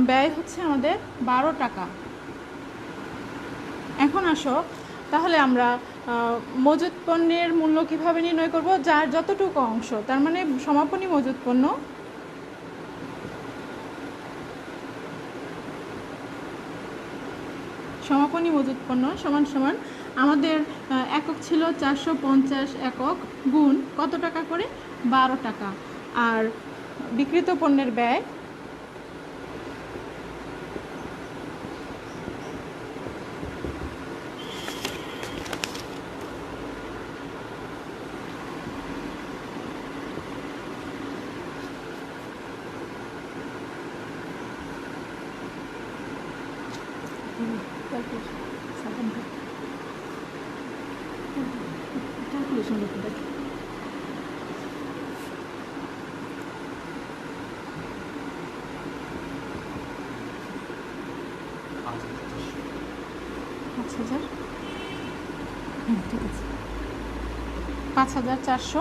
ব্যয় হচ্ছে আমাদের 12 টাকা। এখন আসো তাহলে আমরা মজুত পণ্যের মূল্য কিভাবে নির্ণয় করব? যার যতটুকু অংশ, তার মানে সমাপনী মজুত পণ্য সমান সমান আমাদের একক ছিল 450 একক গুণ কত টাকা করে? 12 টাকা। আর বিক্রিত পণ্যের ব্যয় ঠিক আছে, 5,400,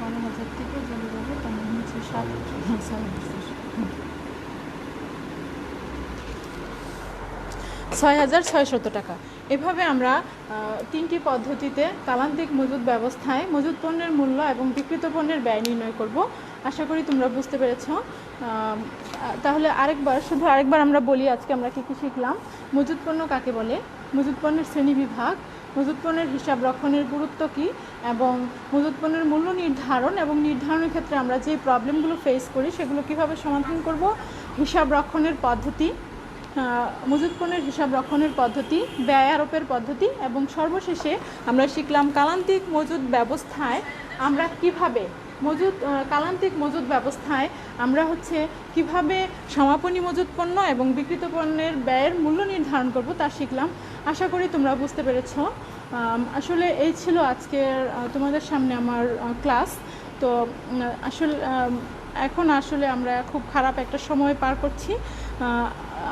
12,000 থেকে চলে যাবে, তার মানে হচ্ছে 6,600 টাকা। এভাবে আমরা তিনটি পদ্ধতিতে কালান্তিক মজুত ব্যবস্থায় মজুত পণ্যের মূল্য এবং বিক্রিত পণ্যের ব্যয় নির্ণয় করব। আশা করি তোমরা বুঝতে পেরেছ। তাহলে আরেকবার আমরা বলি আজকে আমরা কী কী শিখলাম। মজুত পণ্য কাকে বলে, মজুত পণ্যের শ্রেণীবিভাগ, মজুত পণ্যের হিসাব রক্ষণের গুরুত্ব কী, এবং মজুত পণ্যের মূল্য নির্ধারণ এবং নির্ধারণের ক্ষেত্রে আমরা যে প্রবলেমগুলো ফেস করি সেগুলো কীভাবে সমাধান করব, হিসাব রক্ষণের পদ্ধতি, মজুত পণ্যের হিসাব রক্ষণের পদ্ধতি, ব্যয় আরোপের পদ্ধতি, এবং সর্বশেষে আমরা শিখলাম কালান্তিক মজুত ব্যবস্থায় আমরা কিভাবে কালান্তিক মজুত ব্যবস্থায় আমরা কিভাবে সমাপনী মজুত পণ্য এবং বিক্রিত পণ্যের ব্যয়ের মূল্য নির্ধারণ করব তা শিখলাম। আশা করি তোমরা বুঝতে পেরেছ। আসলে এই ছিল আজকের তোমাদের সামনে আমার ক্লাস। তো এখন আমরা খুব খারাপ একটা সময় পার করছি।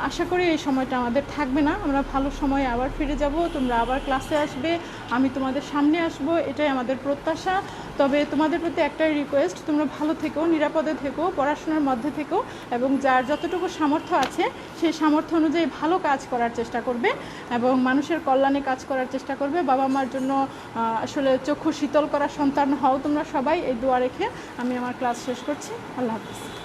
আশা করি এই সময়টা আমাদের থাকবে না, আমরা ভালো সময়ে আবার ফিরে যাব, তোমরা আবার ক্লাসে আসবে, আমি তোমাদের সামনে আসব, এটাই আমাদের প্রত্যাশা। তবে তোমাদের প্রতি একটাই রিকোয়েস্ট, তোমরা ভালো থেকো, নিরাপদে থেকো, পড়াশোনার মধ্যে থেকো, এবং যার যতটুকু সামর্থ্য আছে সেই সামর্থ্য অনুযায়ী ভালো কাজ করার চেষ্টা করবে এবং মানুষের কল্যাণে কাজ করার চেষ্টা করবে। বাবা মার জন্য চক্ষু শীতল করা সন্তান হও তোমরা সবাই, এই দোয়া রেখে আমি আমার ক্লাস শেষ করছি। আল্লাহ হাফিজ।